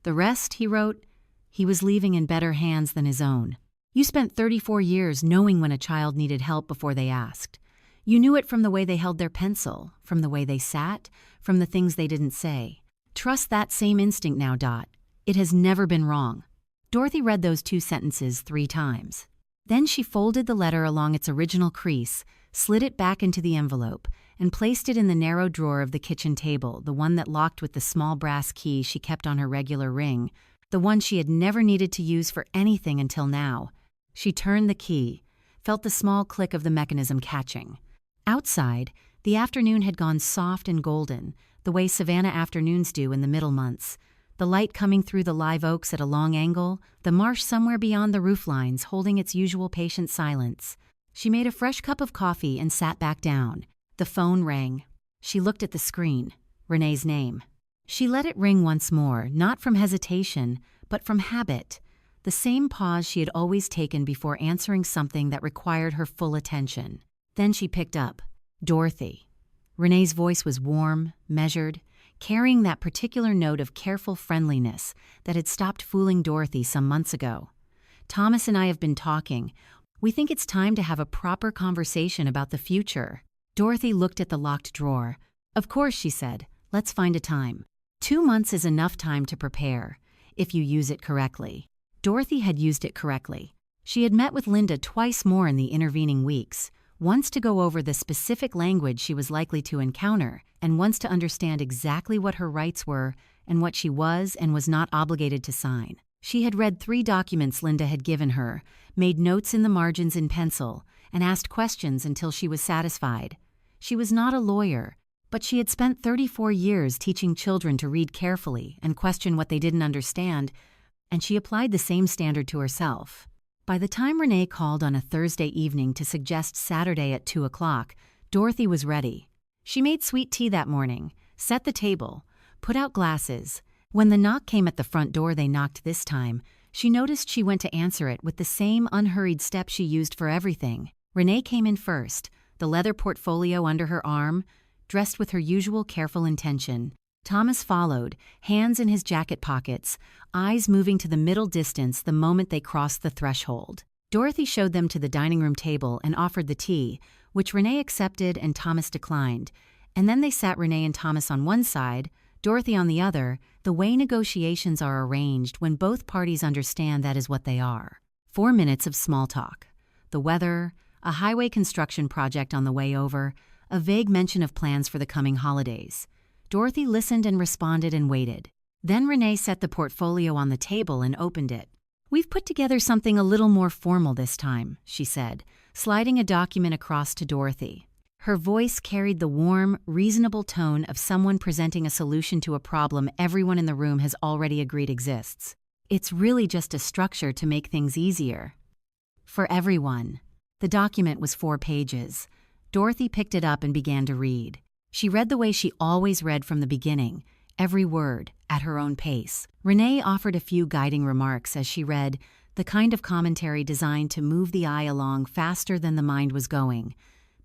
The rest, he wrote, he was leaving in better hands than his own. "You spent 34 years knowing when a child needed help before they asked. You knew it from the way they held their pencil, from the way they sat, from the things they didn't say. Trust that same instinct now, Dot. It has never been wrong. Dorothy read those 2 sentences 3 times. Then she folded the letter along its original crease, slid it back into the envelope, and placed it in the narrow drawer of the kitchen table, the one that locked with the small brass key she kept on her regular ring, the one she had never needed to use for anything until now. She turned the key, felt the small click of the mechanism catching. Outside, the afternoon had gone soft and golden, the way Savannah afternoons do in the middle months. The light coming through the live oaks at a long angle, the marsh somewhere beyond the rooflines holding its usual patient silence. She made a fresh cup of coffee and sat back down. The phone rang. She looked at the screen. Renee's name. She let it ring once more, not from hesitation, but from habit. The same pause she had always taken before answering something that required her full attention. Then she picked up. Dorothy. Renee's voice was warm, measured, carrying that particular note of careful friendliness that had stopped fooling Dorothy some months ago. Thomas and I have been talking. We think it's time to have a proper conversation about the future. Dorothy looked at the locked drawer. Of course, she said. Let's find a time. 2 months is enough time to prepare, if you use it correctly. Dorothy had used it correctly. She had met with Linda twice more in the intervening weeks, once to go over the specific language she was likely to encounter, and once to understand exactly what her rights were and what she was and was not obligated to sign. She had read 3 documents Linda had given her, made notes in the margins in pencil, and asked questions until she was satisfied. She was not a lawyer, but she had spent 34 years teaching children to read carefully and question what they didn't understand, and she applied the same standard to herself. By the time Renee called on a Thursday evening to suggest Saturday at 2 o'clock, Dorothy was ready. She made sweet tea that morning, set the table, put out glasses. When the knock came at the front door they knocked this time, she noticed she went to answer it with the same unhurried step she used for everything. Renee came in first, the leather portfolio under her arm, dressed with her usual careful intention. Thomas followed, hands in his jacket pockets, eyes moving to the middle distance the moment they crossed the threshold. Dorothy showed them to the dining room table and offered the tea, which Renee accepted and Thomas declined, and then they sat Renee and Thomas on one side, Dorothy on the other, the way negotiations are arranged when both parties understand that is what they are. 4 minutes of small talk. The weather, a highway construction project on the way over, a vague mention of plans for the coming holidays. Dorothy listened and responded and waited. Then Renee set the portfolio on the table and opened it. "We've put together something a little more formal this time," she said, sliding a document across to Dorothy. Her voice carried the warm, reasonable tone of someone presenting a solution to a problem everyone in the room has already agreed exists. It's really just a structure to make things easier. For everyone. The document was 4 pages. Dorothy picked it up and began to read. She read the way she always read from the beginning, every word, at her own pace. Renee offered a few guiding remarks as she read, the kind of commentary designed to move the eye along faster than the mind was going.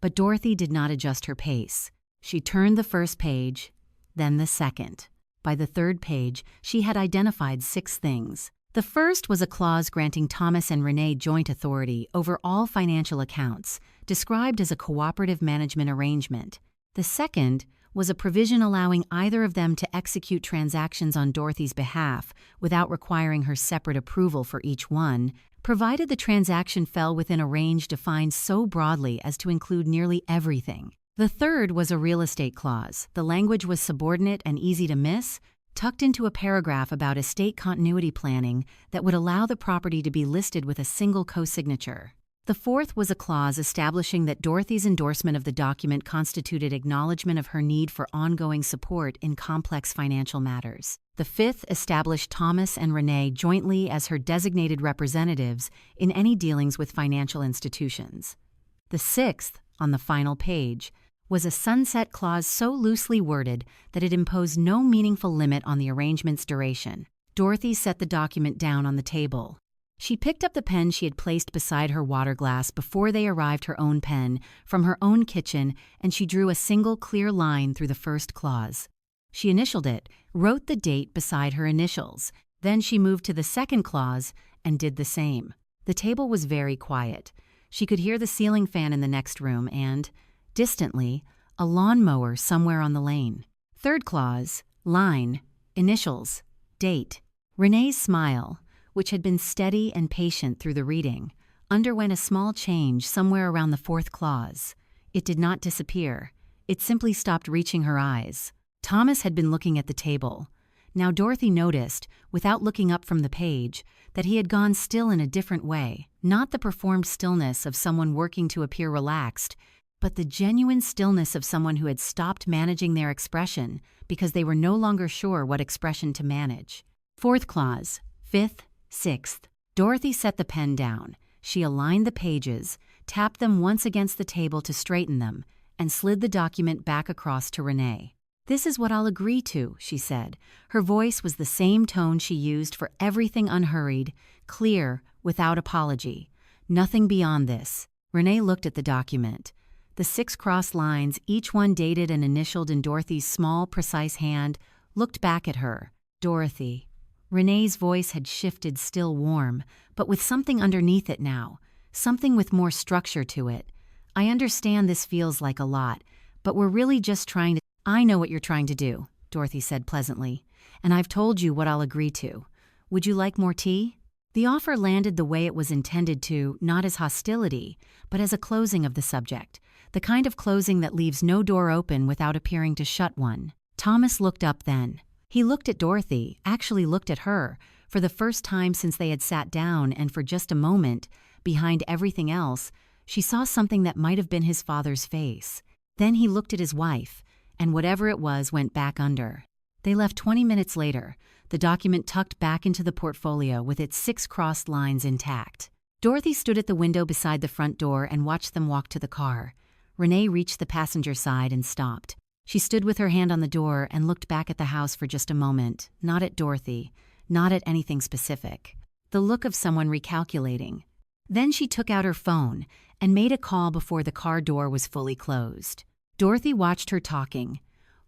But Dorothy did not adjust her pace. She turned the first page, then the second. By the 3rd page, she had identified 6 things. The first was a clause granting Thomas and Renee joint authority over all financial accounts, described as a cooperative management arrangement. The second was a provision allowing either of them to execute transactions on Dorothy's behalf without requiring her separate approval for each one, provided the transaction fell within a range defined so broadly as to include nearly everything. The third was a real estate clause. The language was subordinate and easy to miss, tucked into a paragraph about estate continuity planning that would allow the property to be listed with a single co-signature. The fourth was a clause establishing that Dorothy's endorsement of the document constituted acknowledgement of her need for ongoing support in complex financial matters. The fifth established Thomas and Renee jointly as her designated representatives in any dealings with financial institutions. The sixth, on the final page, was a sunset clause so loosely worded that it imposed no meaningful limit on the arrangement's duration. Dorothy set the document down on the table. She picked up the pen she had placed beside her water glass before they arrived her own pen from her own kitchen, and she drew a single clear line through the first clause. She initialed it, wrote the date beside her initials. Then she moved to the second clause and did the same. The table was very quiet. She could hear the ceiling fan in the next room and, Distantly, a lawnmower somewhere on the lane. Third clause, line, initials, date. Renee's smile, which had been steady and patient through the reading, underwent a small change somewhere around the fourth clause. It did not disappear. It simply stopped reaching her eyes. Thomas had been looking at the table. Now Dorothy noticed, without looking up from the page, that he had gone still in a different way, not the performed stillness of someone working to appear relaxed, but the genuine stillness of someone who had stopped managing their expression because they were no longer sure what expression to manage. Fourth clause, fifth, sixth. Dorothy set the pen down. She aligned the pages, tapped them once against the table to straighten them, and slid the document back across to Renee. "This is what I'll agree to," she said. Her voice was the same tone she used for everything, unhurried, clear, without apology. Nothing beyond this. Renee looked at the document. The 6 crossed lines, each one dated and initialed in Dorothy's small, precise hand, looked back at her. Dorothy. Renee's voice had shifted, still warm, but with something underneath it now, something with more structure to it. "I understand this feels like a lot, but we're really just trying to—" "I know what you're trying to do," Dorothy said pleasantly, "and I've told you what I'll agree to. Would you like more tea?" The offer landed the way it was intended to, not as hostility, but as a closing of the subject, the kind of closing that leaves no door open without appearing to shut one. Thomas looked up then. He looked at Dorothy, actually looked at her, for the first time since they had sat down, and for just a moment, behind everything else, she saw something that might have been his father's face. Then he looked at his wife, and whatever it was went back under. They left 20 minutes later, the document tucked back into the portfolio with its 6 crossed lines intact. Dorothy stood at the window beside the front door and watched them walk to the car. Renee reached the passenger side and stopped. She stood with her hand on the door and looked back at the house for just a moment, not at Dorothy, not at anything specific. The look of someone recalculating. Then she took out her phone and made a call before the car door was fully closed. Dorothy watched her talking,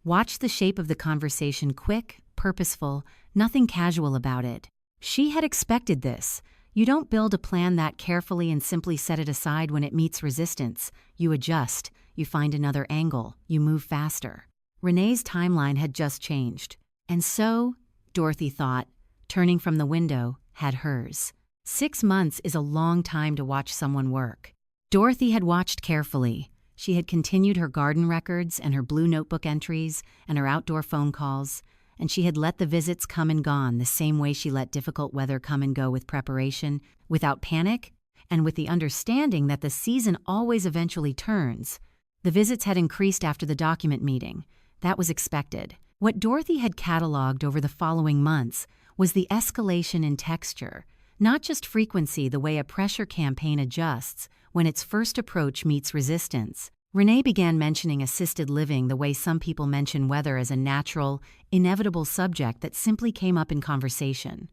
watched the shape of the conversation, quick, purposeful, nothing casual about it. She had expected this. You don't build a plan that carefully and simply set it aside when it meets resistance. You adjust, you find another angle, you move faster. Renee's timeline had just changed. And so, Dorothy thought, turning from the window, had hers. 6 months is a long time to watch someone work. Dorothy had watched carefully. She had continued her garden records and her blue notebook entries and her outdoor phone calls, and she had let the visits come and gone the same way she let difficult weather come and go, with preparation, without panic, and with the understanding that the season always eventually turns. The visits had increased after the document meeting. That was expected. What Dorothy had cataloged over the following months was the escalation in texture, not just frequency, the way a pressure campaign adjusts when its first approach meets resistance. Renee began mentioning assisted living the way some people mention weather, as a natural, inevitable subject that simply came up in conversation.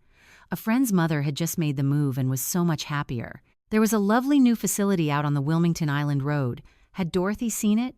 A friend's mother had just made the move and was so much happier. There was a lovely new facility out on the Wilmington Island Road. Had Dorothy seen it?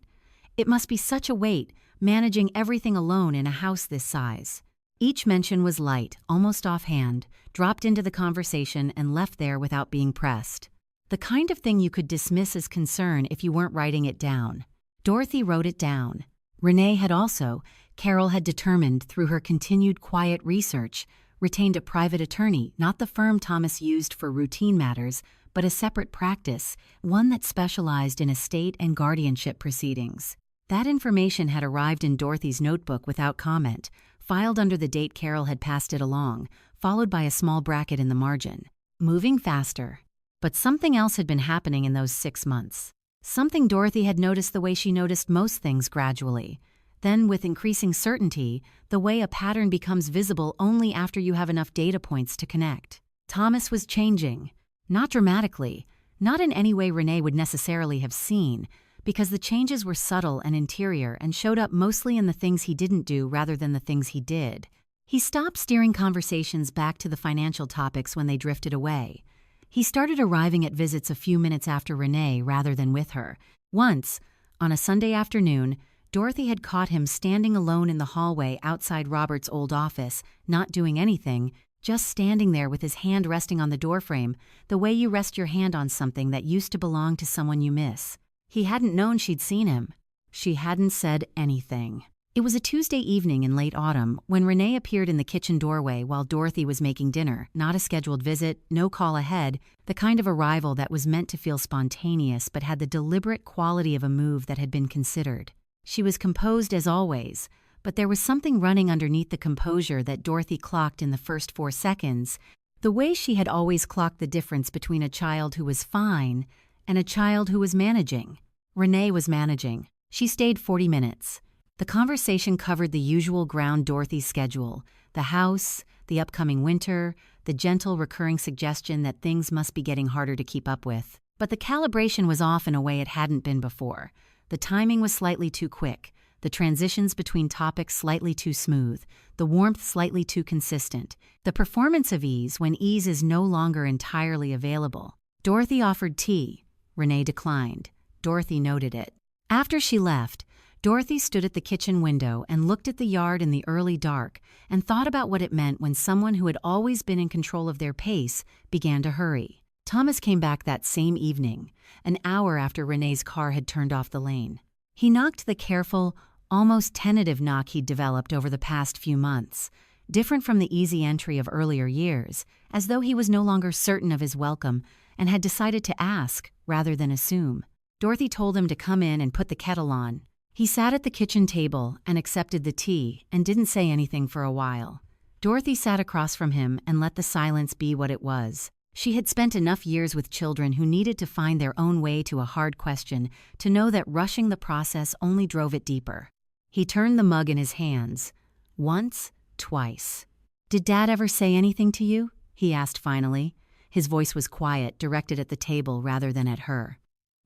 It must be such a weight, managing everything alone in a house this size. Each mention was light, almost offhand, dropped into the conversation and left there without being pressed. The kind of thing you could dismiss as concern if you weren't writing it down. Dorothy wrote it down. Renee had also, Carol had determined through her continued quiet research, retained a private attorney, not the firm Thomas used for routine matters, but a separate practice, one that specialized in estate and guardianship proceedings. That information had arrived in Dorothy's notebook without comment, filed under the date Carol had passed it along, followed by a small bracket in the margin. Moving faster. But something else had been happening in those 6 months. Something Dorothy had noticed the way she noticed most things, gradually. Then, with increasing certainty, the way a pattern becomes visible only after you have enough data points to connect. Thomas was changing. Not dramatically, not in any way Renee would necessarily have seen, because the changes were subtle and interior and showed up mostly in the things he didn't do rather than the things he did. He stopped steering conversations back to the financial topics when they drifted away. He started arriving at visits a few minutes after Renee rather than with her. Once, on a Sunday afternoon, Dorothy had caught him standing alone in the hallway outside Robert's old office, not doing anything, just standing there with his hand resting on the doorframe, the way you rest your hand on something that used to belong to someone you miss. He hadn't known she'd seen him. She hadn't said anything. It was a Tuesday evening in late autumn when Renee appeared in the kitchen doorway while Dorothy was making dinner, not a scheduled visit, no call ahead, the kind of arrival that was meant to feel spontaneous but had the deliberate quality of a move that had been considered. She was composed as always, but there was something running underneath the composure that Dorothy clocked in the first 4 seconds, the way she had always clocked the difference between a child who was fine and a child who was managing. Renee was managing. She stayed 40 minutes. The conversation covered the usual ground: Dorothy's schedule, the house, the upcoming winter, the gentle recurring suggestion that things must be getting harder to keep up with. But the calibration was off in a way it hadn't been before. The timing was slightly too quick, the transitions between topics slightly too smooth, the warmth slightly too consistent, the performance of ease when ease is no longer entirely available. Dorothy offered tea. Renee declined. Dorothy noted it. After she left, Dorothy stood at the kitchen window and looked at the yard in the early dark and thought about what it meant when someone who had always been in control of their pace began to hurry. Thomas came back that same evening, an hour after Renee's car had turned off the lane. He knocked the careful, almost tentative knock he'd developed over the past few months, different from the easy entry of earlier years, as though he was no longer certain of his welcome and had decided to ask rather than assume. Dorothy told him to come in and put the kettle on. He sat at the kitchen table and accepted the tea and didn't say anything for a while. Dorothy sat across from him and let the silence be what it was. She had spent enough years with children who needed to find their own way to a hard question to know that rushing the process only drove it deeper. He turned the mug in his hands. Once, twice. "Did Dad ever say anything to you?" he asked finally. His voice was quiet, directed at the table rather than at her.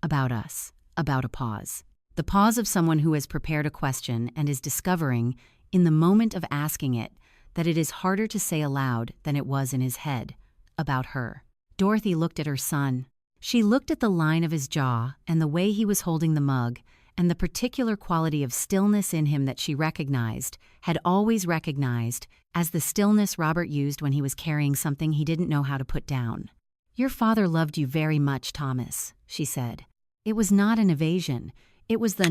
"About us." About a pause. The pause of someone who has prepared a question and is discovering, in the moment of asking it, that it is harder to say aloud than it was in his head. About her. Dorothy looked at her son. She looked at the line of his jaw and the way he was holding the mug, and the particular quality of stillness in him that she recognized, had always recognized, as the stillness Robert used when he was carrying something he didn't know how to put down. "Your father loved you very much, Thomas," she said. It was not an evasion. It was the...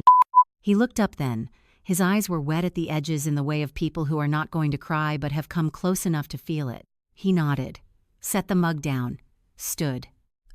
He looked up then. His eyes were wet at the edges in the way of people who are not going to cry but have come close enough to feel it. He nodded. Set the mug down. Stood.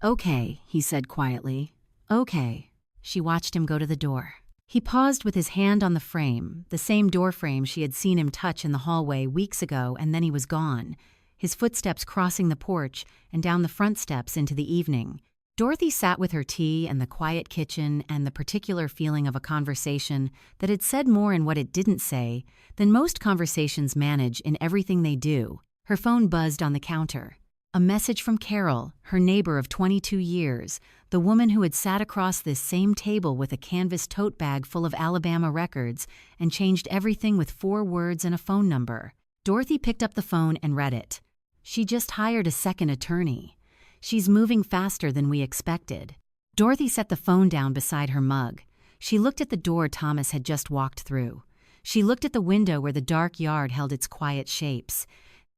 "Okay," he said quietly. "Okay." She watched him go to the door. He paused with his hand on the frame, the same door frame she had seen him touch in the hallway weeks ago, and then he was gone, his footsteps crossing the porch and down the front steps into the evening. Dorothy sat with her tea and the quiet kitchen and the particular feeling of a conversation that had said more in what it didn't say than most conversations manage in everything they do. Her phone buzzed on the counter. A message from Carol, her neighbor of 22 years, the woman who had sat across this same table with a canvas tote bag full of Alabama records and changed everything with 4 words and a phone number. Dorothy picked up the phone and read it. "She just hired a second attorney. She's moving faster than we expected." Dorothy set the phone down beside her mug. She looked at the door Thomas had just walked through. She looked at the window where the dark yard held its quiet shapes.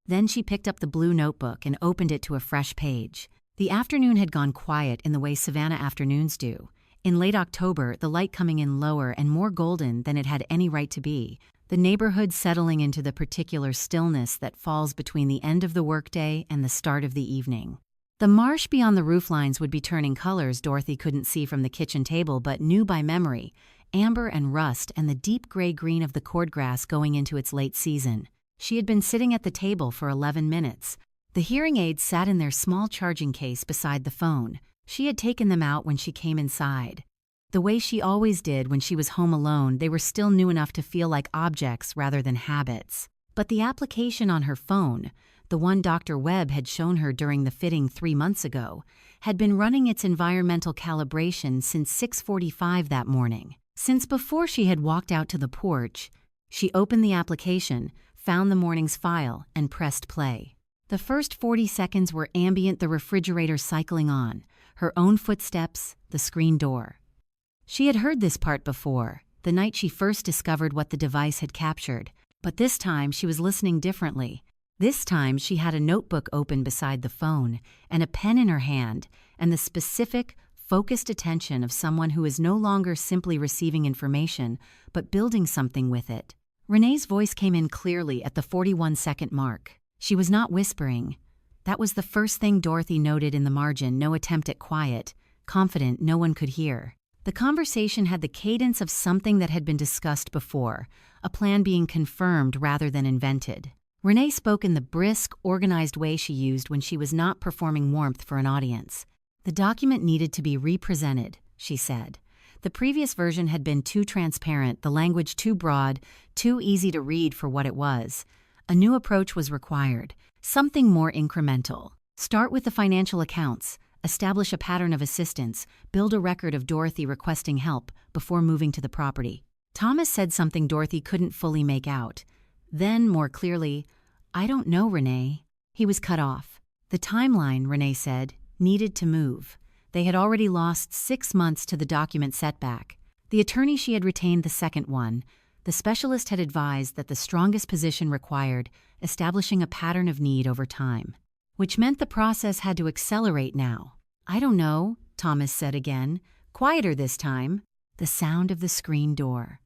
Then she picked up the blue notebook and opened it to a fresh page. The afternoon had gone quiet in the way Savannah afternoons do. In late October, the light coming in lower and more golden than it had any right to be, the neighborhood settling into the particular stillness that falls between the end of the workday and the start of the evening. The marsh beyond the rooflines would be turning colors Dorothy couldn't see from the kitchen table but knew by memory, amber and rust and the deep gray-green of the cordgrass going into its late season. She had been sitting at the table for 11 minutes. The hearing aids sat in their small charging case beside the phone. She had taken them out when she came inside. The way she always did when she was home alone, they were still new enough to feel like objects rather than habits. But the application on her phone, the one Dr. Webb had shown her during the fitting 3 months ago, had been running its environmental calibration since 6:45 that morning. Since before she had walked out to the porch, she opened the application, found the morning's file, and pressed play. The first 40 seconds were ambient, the refrigerator cycling on, her own footsteps, the screen door. She had heard this part before, the night she first discovered what the device had captured, but this time she was listening differently. This time she had a notebook open beside the phone, and a pen in her hand, and the specific, focused attention of someone who is no longer simply receiving information, but building something with it. Renee's voice came in clearly at the 41-second mark. She was not whispering. That was the first thing Dorothy noted in the margin, no attempt at quiet, confident no one could hear. The conversation had the cadence of something that had been discussed before, a plan being confirmed rather than invented. Renee spoke in the brisk, organized way she used when she was not performing warmth for an audience. The document needed to be represented, she said. The previous version had been too transparent, the language too broad, too easy to read for what it was. A new approach was required, something more incremental. Start with the financial accounts, establish a pattern of assistance, build a record of Dorothy requesting help before moving to the property. Thomas said something Dorothy couldn't fully make out. Then, more clearly, "I don't know, Renee." He was cut off. The timeline, Renee said, needed to move. They had already lost 6 months to the document setback. The attorney she had retained the second one. The specialist had advised that the strongest position required establishing a pattern of need over time, which meant the process had to accelerate now. "I don't know," Thomas said again, quieter this time. The sound of the screen door.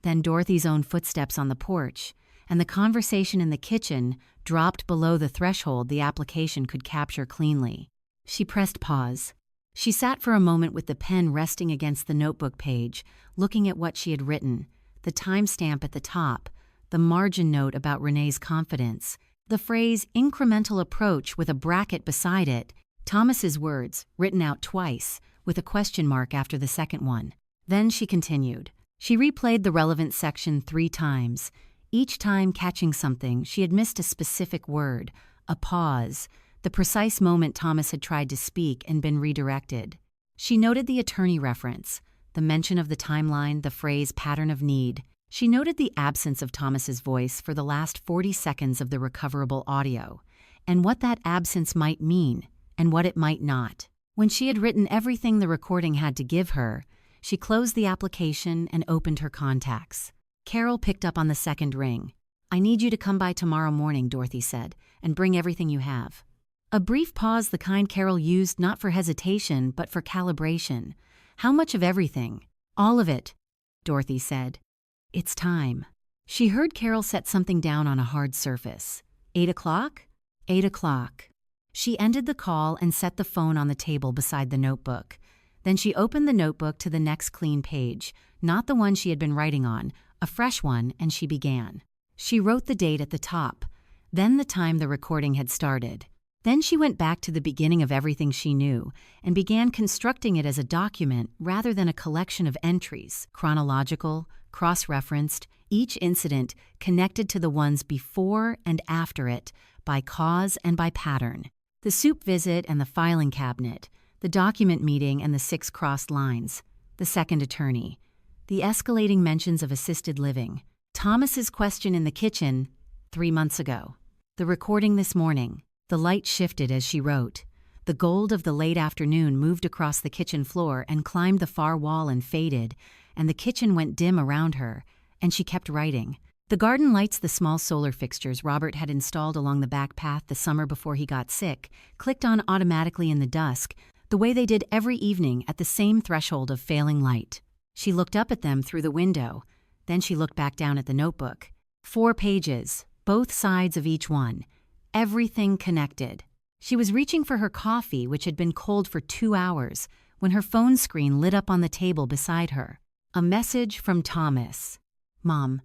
Then Dorothy's own footsteps on the porch, and the conversation in the kitchen dropped below the threshold the application could capture cleanly. She pressed pause. She sat for a moment with the pen resting against the notebook page, looking at what she had written, the timestamp at the top, the margin note about Renee's confidence, the phrase incremental approach with a bracket beside it, Thomas's words, written out twice, with a question mark after the second one. Then she continued. She replayed the relevant section 3 times, each time catching something. She had missed a specific word, a pause, the precise moment Thomas had tried to speak and been redirected. She noted the attorney reference, the mention of the timeline, the phrase pattern of need. She noted the absence of Thomas's voice for the last 40 seconds of the recoverable audio, and what that absence might mean, and what it might not. When she had written everything the recording had to give her, she closed the application and opened her contacts. Carol picked up on the second ring. "I need you to come by tomorrow morning," Dorothy said, "and bring everything you have." A brief pause, the kind Carol used not for hesitation, but for calibration. "How much of everything?" "All of it," Dorothy said. "It's time." She heard Carol set something down on a hard surface. 8 o'clock? 8 o'clock. She ended the call and set the phone on the table beside the notebook. Then she opened the notebook to the next clean page, not the one she had been writing on, a fresh one, and she began. She wrote the date at the top, then the time the recording had started. Then she went back to the beginning of everything she knew and began constructing it as a document rather than a collection of entries, chronological, cross-referenced, each incident connected to the ones before and after it by cause and by pattern. The soup visit and the filing cabinet, the document meeting and the 6 crossed lines, the second attorney, the escalating mentions of assisted living, Thomas's question in the kitchen 3 months ago, the recording this morning. The light shifted as she wrote. The gold of the late afternoon moved across the kitchen floor and climbed the far wall and faded, and the kitchen went dim around her, and she kept writing. The garden lights, the small solar fixtures Robert had installed along the back path the summer before he got sick, clicked on automatically in the dusk, the way they did every evening at the same threshold of failing light. She looked up at them through the window. Then she looked back down at the notebook. 4 pages, both sides of each one. Everything connected. She was reaching for her coffee, which had been cold for 2 hours, when her phone screen lit up on the table beside her. A message from Thomas. "Mom,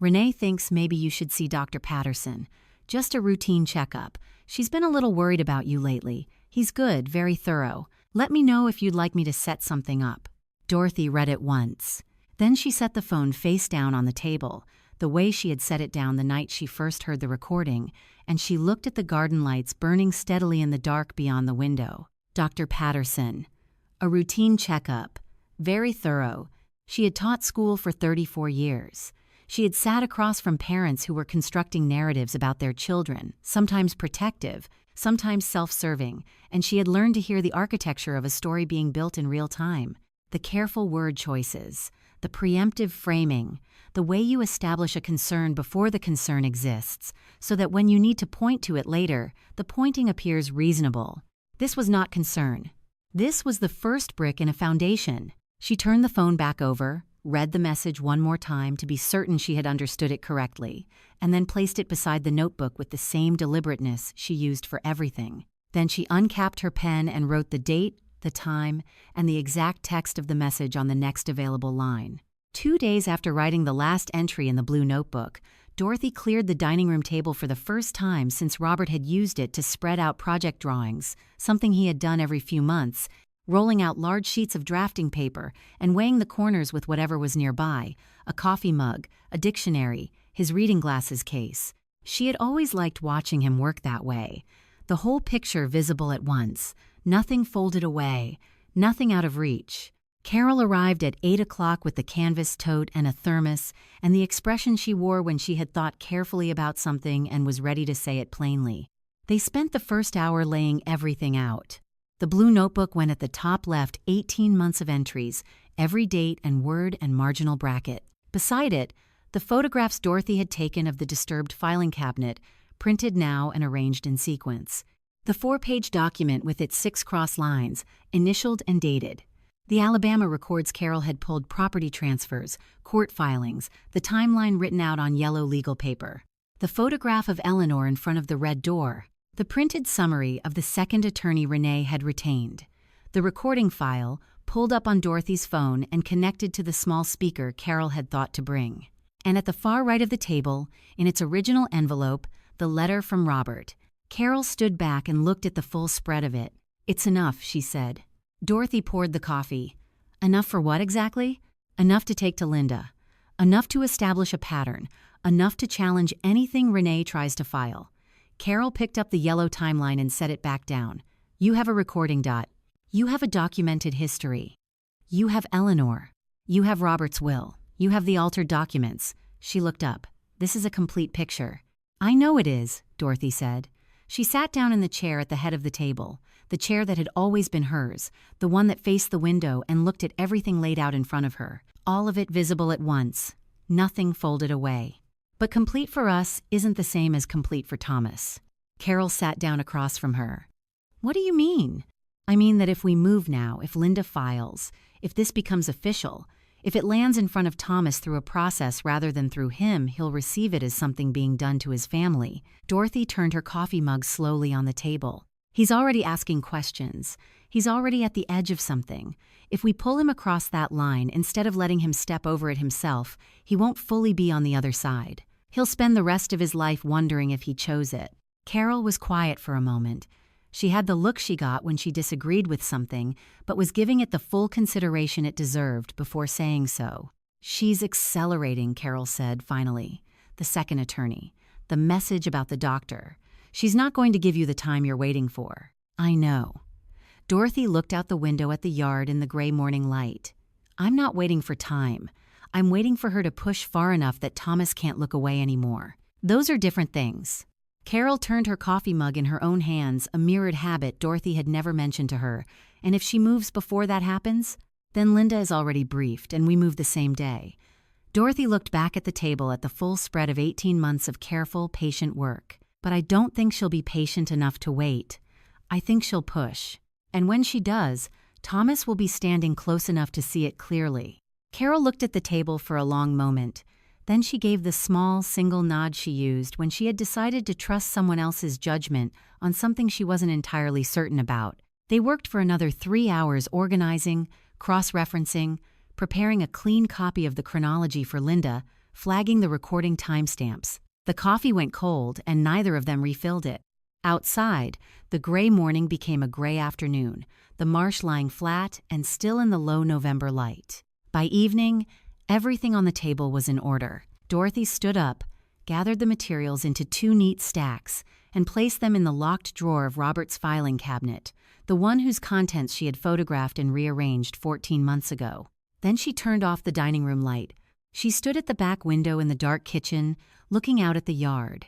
Renee thinks maybe you should see Dr. Patterson. Just a routine checkup. She's been a little worried about you lately. He's good, very thorough. Let me know if you'd like me to set something up." Dorothy read it once. Then she set the phone face down on the table, the way she had set it down the night she first heard the recording, and she looked at the garden lights burning steadily in the dark beyond the window. Dr. Patterson. A routine checkup. Very thorough. She had taught school for 34 years. She had sat across from parents who were constructing narratives about their children, sometimes protective, sometimes self-serving, and she had learned to hear the architecture of a story being built in real time. The careful word choices, the preemptive framing, the way you establish a concern before the concern exists, so that when you need to point to it later, the pointing appears reasonable. This was not concern. This was the first brick in a foundation. She turned the phone back over, read the message one more time to be certain she had understood it correctly, and then placed it beside the notebook with the same deliberateness she used for everything. Then she uncapped her pen and wrote the date, the time, and the exact text of the message on the next available line. 2 days after writing the last entry in the blue notebook, Dorothy cleared the dining room table for the first time since Robert had used it to spread out project drawings, something he had done every few months, rolling out large sheets of drafting paper and weighing the corners with whatever was nearby, a coffee mug, a dictionary, his reading glasses case. She had always liked watching him work that way. The whole picture visible at once, nothing folded away, nothing out of reach. Carol arrived at 8 o'clock with the canvas tote and a thermos, and the expression she wore when she had thought carefully about something and was ready to say it plainly. They spent the first hour laying everything out. The blue notebook went at the top left, 18 months of entries, every date and word and marginal bracket. Beside it, the photographs Dorothy had taken of the disturbed filing cabinet, printed now and arranged in sequence. The 4-page document with its 6 cross lines, initialed and dated. The Alabama records Carol had pulled property transfers, court filings, the timeline written out on yellow legal paper. The photograph of Eleanor in front of the red door. The printed summary of the second attorney Renee had retained. The recording file, pulled up on Dorothy's phone and connected to the small speaker Carol had thought to bring. And at the far right of the table, in its original envelope, the letter from Robert. Carol stood back and looked at the full spread of it. "It's enough," she said. Dorothy poured the coffee. Enough for what exactly? Enough to take to Linda. Enough to establish a pattern. Enough to challenge anything Renee tries to file. Carol picked up the yellow timeline and set it back down. "You have a recording dot. You have a documented history. You have Eleanor. You have Robert's will. You have the altered documents." She looked up. "This is a complete picture." "I know it is," Dorothy said. She sat down in the chair at the head of the table, the chair that had always been hers, the one that faced the window and looked at everything laid out in front of her, all of it visible at once, nothing folded away. But complete for us isn't the same as complete for Thomas. Carol sat down across from her. "What do you mean?" "I mean that if we move now, if Linda files, if this becomes official, if it lands in front of Thomas through a process rather than through him, he'll receive it as something being done to his family." Dorothy turned her coffee mug slowly on the table. "He's already asking questions. He's already at the edge of something. If we pull him across that line, instead of letting him step over it himself, he won't fully be on the other side. He'll spend the rest of his life wondering if he chose it." Carol was quiet for a moment. She had the look she got when she disagreed with something, but was giving it the full consideration it deserved before saying so. "She's accelerating," Carol said finally. "The second attorney. The message about the doctor. She's not going to give you the time you're waiting for." "I know." Dorothy looked out the window at the yard in the gray morning light. "I'm not waiting for time. I'm waiting for her to push far enough that Thomas can't look away anymore. Those are different things." Carol turned her coffee mug in her own hands, a mirrored habit Dorothy had never mentioned to her. "And if she moves before that happens, then Linda is already briefed and we move the same day." Dorothy looked back at the table at the full spread of 18 months of careful, patient work. "But I don't think she'll be patient enough to wait. I think she'll push. And when she does, Thomas will be standing close enough to see it clearly." Carol looked at the table for a long moment. Then she gave the small, single nod she used when she had decided to trust someone else's judgment on something she wasn't entirely certain about. They worked for another 3 hours organizing, cross-referencing, preparing a clean copy of the chronology for Linda, flagging the recording timestamps. The coffee went cold, and neither of them refilled it. Outside, the gray morning became a gray afternoon, the marsh lying flat and still in the low November light. By evening, everything on the table was in order. Dorothy stood up, gathered the materials into 2 neat stacks, and placed them in the locked drawer of Robert's filing cabinet, the one whose contents she had photographed and rearranged 14 months ago. Then she turned off the dining room light. She stood at the back window in the dark kitchen, looking out at the yard.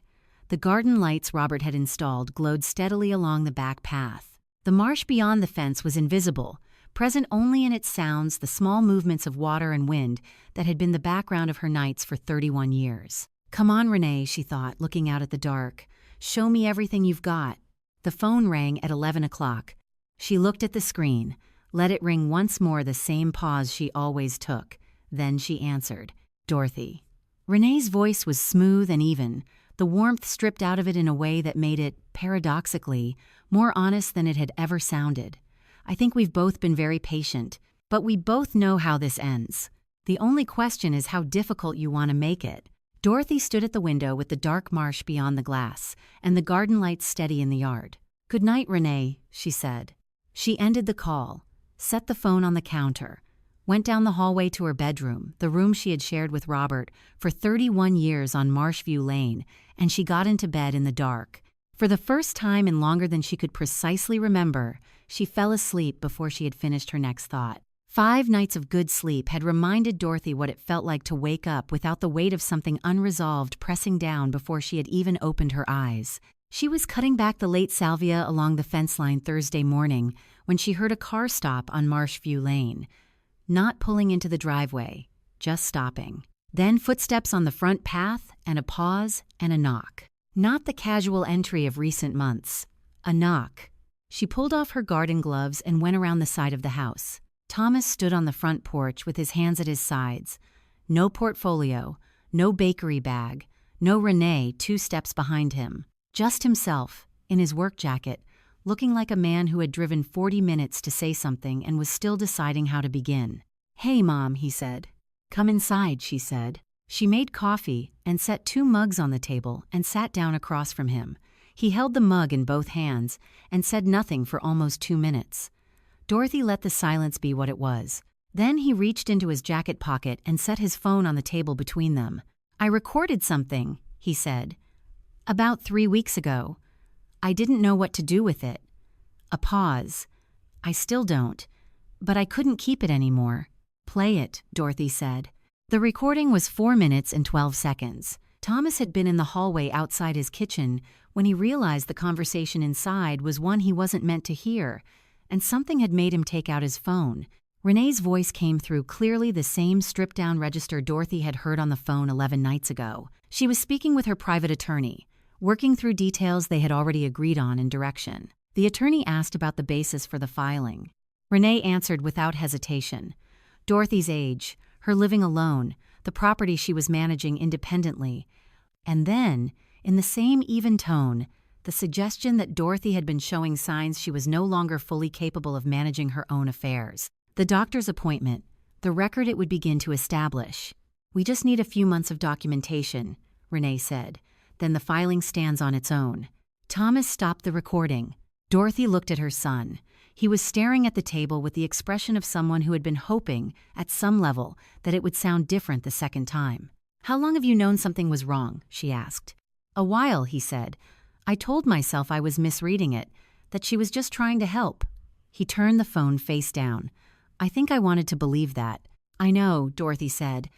The garden lights Robert had installed glowed steadily along the back path. The marsh beyond the fence was invisible, present only in its sounds, the small movements of water and wind that had been the background of her nights for 31 years. "Come on, Renee," she thought, looking out at the dark. "Show me everything you've got." The phone rang at 11 o'clock. She looked at the screen, let it ring once more, the same pause she always took. Then she answered, "Dorothy." Renee's voice was smooth and even, the warmth stripped out of it in a way that made it, paradoxically, more honest than it had ever sounded. "I think we've both been very patient, but we both know how this ends. The only question is how difficult you want to make it." Dorothy stood at the window with the dark marsh beyond the glass and the garden lights steady in the yard. "Good night, Renee," she said. She ended the call, set the phone on the counter, went down the hallway to her bedroom, the room she had shared with Robert for 31 years on Marshview Lane, and she got into bed in the dark. For the first time in longer than she could precisely remember, she fell asleep before she had finished her next thought. 5 nights of good sleep had reminded Dorothy what it felt like to wake up without the weight of something unresolved pressing down before she had even opened her eyes. She was cutting back the late salvia along the fence line Thursday morning when she heard a car stop on Marshview Lane. Not pulling into the driveway, just stopping. Then footsteps on the front path, and a pause and a knock. Not the casual entry of recent months. A knock. She pulled off her garden gloves and went around the side of the house. Thomas stood on the front porch with his hands at his sides. No portfolio, no bakery bag, no Renee 2 steps behind him. Just himself, in his work jacket, looking like a man who had driven 40 minutes to say something and was still deciding how to begin. "Hey, Mom," he said. "Come inside," she said. She made coffee and set 2 mugs on the table and sat down across from him. He held the mug in both hands and said nothing for almost 2 minutes. Dorothy let the silence be what it was. Then he reached into his jacket pocket and set his phone on the table between them. "I recorded something," he said. "About 3 weeks ago. I didn't know what to do with it." A pause. "I still don't. But I couldn't keep it anymore." "Play it," Dorothy said. The recording was 4 minutes and 12 seconds. Thomas had been in the hallway outside his kitchen when he realized the conversation inside was one he wasn't meant to hear, and something had made him take out his phone. Renee's voice came through clearly, the same stripped-down register Dorothy had heard on the phone 11 nights ago. She was speaking with her private attorney, working through details they had already agreed on and direction. The attorney asked about the basis for the filing. Renee answered without hesitation. Dorothy's age, her living alone, the property she was managing independently. And then, in the same even tone, the suggestion that Dorothy had been showing signs she was no longer fully capable of managing her own affairs. The doctor's appointment, the record it would begin to establish. "We just need a few months of documentation," Renee said. "Then the filing stands on its own." Thomas stopped the recording. Dorothy looked at her son. He was staring at the table with the expression of someone who had been hoping, at some level, that it would sound different the second time. "How long have you known something was wrong?" she asked. "A while," he said. "I told myself I was misreading it, that she was just trying to help." He turned the phone face down. "I think I wanted to believe that." "I know," Dorothy said.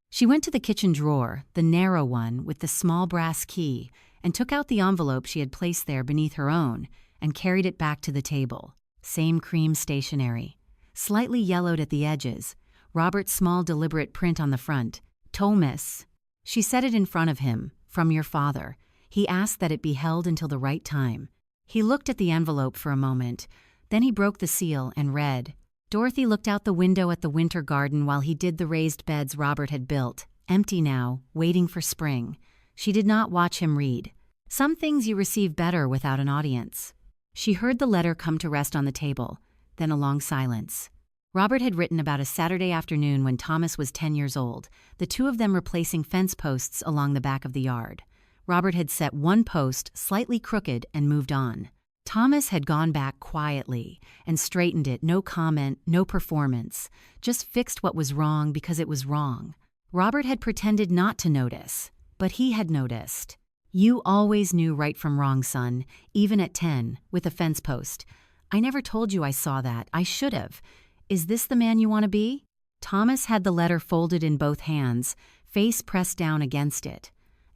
She went to the kitchen drawer, the narrow one with the small brass key, and took out the envelope she had placed there beneath her own, and carried it back to the table. Same cream stationery. Slightly yellowed at the edges, Robert's small deliberate print on the front. "Thomas." She set it in front of him, "From your father. He asked that it be held until the right time." He looked at the envelope for a moment, then he broke the seal and read. Dorothy looked out the window at the winter garden while he did the raised beds Robert had built, empty now, waiting for spring. She did not watch him read. Some things you receive better without an audience. She heard the letter come to rest on the table, then a long silence. Robert had written about a Saturday afternoon when Thomas was 10 years old, the 2 of them replacing fence posts along the back of the yard. Robert had set one post slightly crooked and moved on. Thomas had gone back quietly and straightened it, no comment, no performance, just fixed what was wrong because it was wrong. Robert had pretended not to notice, but he had noticed. "You always knew right from wrong, son, even at 10, with a fence post. I never told you I saw that. I should have. Is this the man you want to be?" Thomas had the letter folded in both hands, face pressed down against it.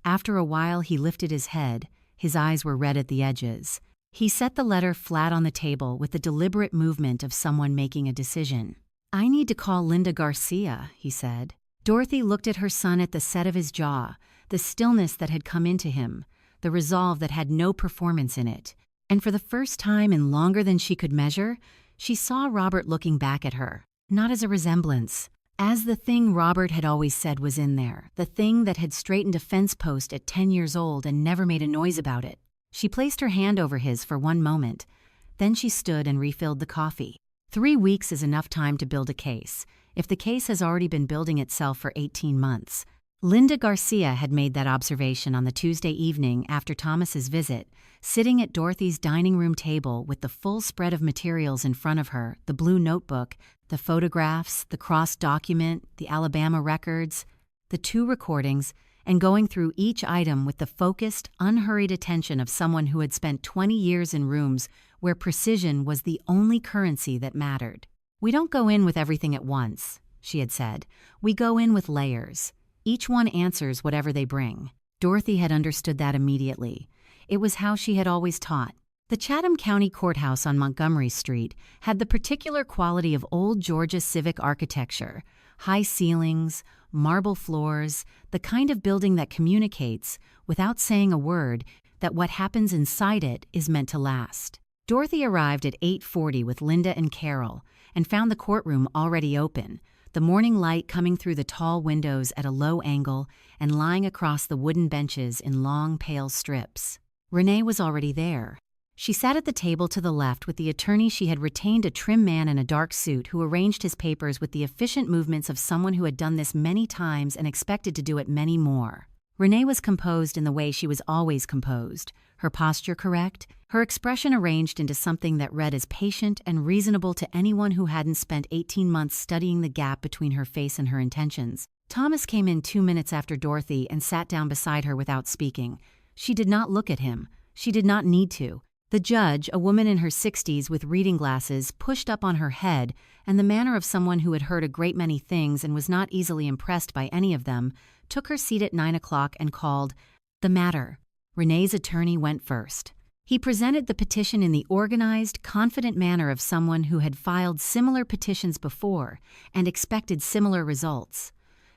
After a while, he lifted his head. His eyes were red at the edges. He set the letter flat on the table with the deliberate movement of someone making a decision. "I need to call Linda Garcia," he said. Dorothy looked at her son at the set of his jaw, the stillness that had come into him, the resolve that had no performance in it. And for the first time in longer than she could measure, she saw Robert looking back at her, not as a resemblance, as the thing Robert had always said was in there, the thing that had straightened a fence post at 10 years old and never made a noise about it. She placed her hand over his for one moment. Then she stood and refilled the coffee. 3 weeks is enough time to build a case, if the case has already been building itself for 18 months. Linda Garcia had made that observation on the Tuesday evening after Thomas's visit, sitting at Dorothy's dining room table with the full spread of materials in front of her, the blue notebook, the photographs, the crossed document, the Alabama records, the 2 recordings, and going through each item with the focused, unhurried attention of someone who had spent 20 years in rooms where precision was the only currency that mattered. "We don't go in with everything at once," she had said. "We go in with layers. Each one answers whatever they bring." Dorothy had understood that immediately. It was how she had always taught. The Chatham County Courthouse on Montgomery Street had the particular quality of old Georgia civic architecture: high ceilings, marble floors, the kind of building that communicates, without saying a word, that what happens inside it is meant to last. Dorothy arrived at 8:40 with Linda and Carol and found the courtroom already open, the morning light coming through the tall windows at a low angle and lying across the wooden benches in long, pale strips. Renee was already there. She sat at the table to the left with the attorney she had retained, a trim man in a dark suit who arranged his papers with the efficient movements of someone who had done this many times and expected to do it many more. Renee was composed in the way she was always composed, her posture correct, her expression arranged into something that read as patient and reasonable to anyone who hadn't spent 18 months studying the gap between her face and her intentions. Thomas came in 2 minutes after Dorothy and sat down beside her without speaking. She did not look at him. She did not need to. The judge, a woman in her 60s with reading glasses pushed up on her head and the manner of someone who had heard a great many things and was not easily impressed by any of them, took her seat at 9 o'clock and called, "The matter." Renee's attorney went first. He presented the petition in the organized, confident manner of someone who had filed similar petitions before and expected similar results.